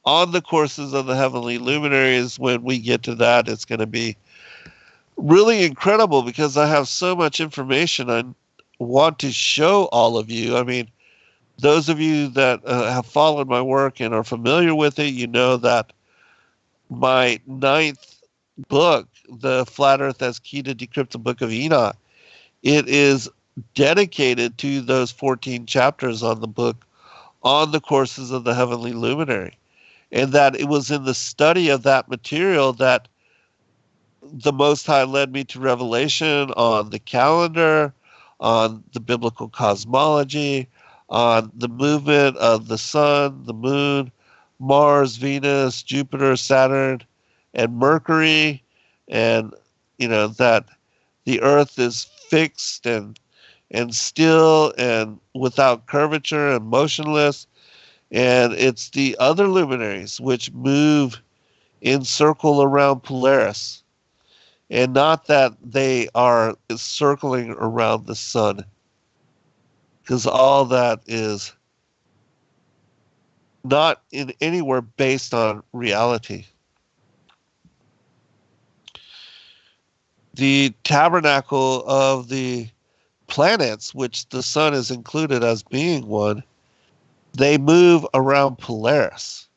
On the Courses of the Heavenly Luminaries. When we get to that, it's going to be really incredible because I have so much information I want to show all of you. I mean, those of you that have followed my work and are familiar with it, you know that my 9th book, The Flat Earth as Key to Decrypt the Book of Enoch, it is dedicated to those 14 chapters on the book On the Courses of the Heavenly Luminary. And that it was in the study of that material that the Most High led me to revelation on the calendar, on the biblical cosmology, on the movement of the sun, the moon, Mars, Venus, Jupiter, Saturn, and Mercury, and that the Earth is fixed and still and without curvature and motionless, and it's the other luminaries which move in circle around Polaris, and not that they are circling around the sun, because all that is not in anywhere based on reality. The tabernacle of the planets, which the sun is included as being one, they move around Polaris.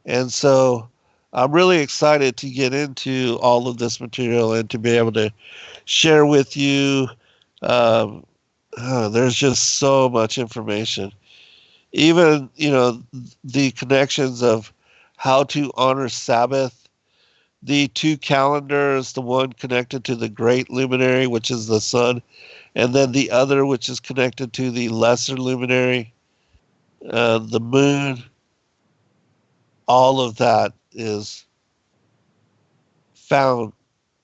And so I'm really excited to get into all of this material and to be able to share with you. There's just so much information. Even, the connections of how to honor Sabbath, the 2 calendars, the one connected to the great luminary, which is the sun, and then the other, which is connected to the lesser luminary, the moon. All of that is found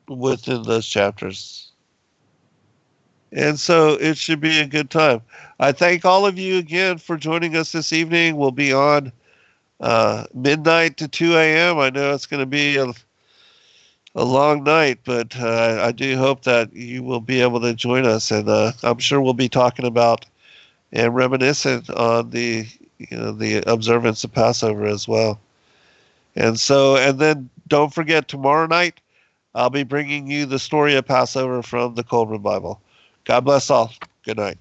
within those chapters. And so it should be a good time. I thank all of you again for joining us this evening. We'll be on midnight to 2 a.m. I know it's going to be a long night, but I do hope that you will be able to join us. And I'm sure we'll be talking about and reminiscent on the observance of Passover as well. And then don't forget, tomorrow night, I'll be bringing you the story of Passover from the Coleman Bible. God bless all. Good night.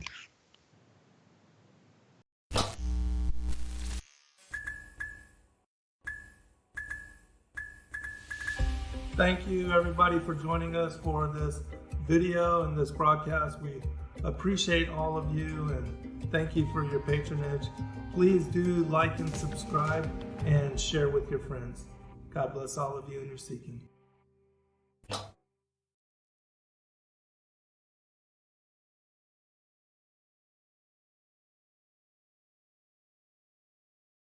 Thank you, everybody, for joining us for this video and this broadcast. We appreciate all of you and thank you for your patronage. Please do like and subscribe and share with your friends. God bless all of you in your seeking.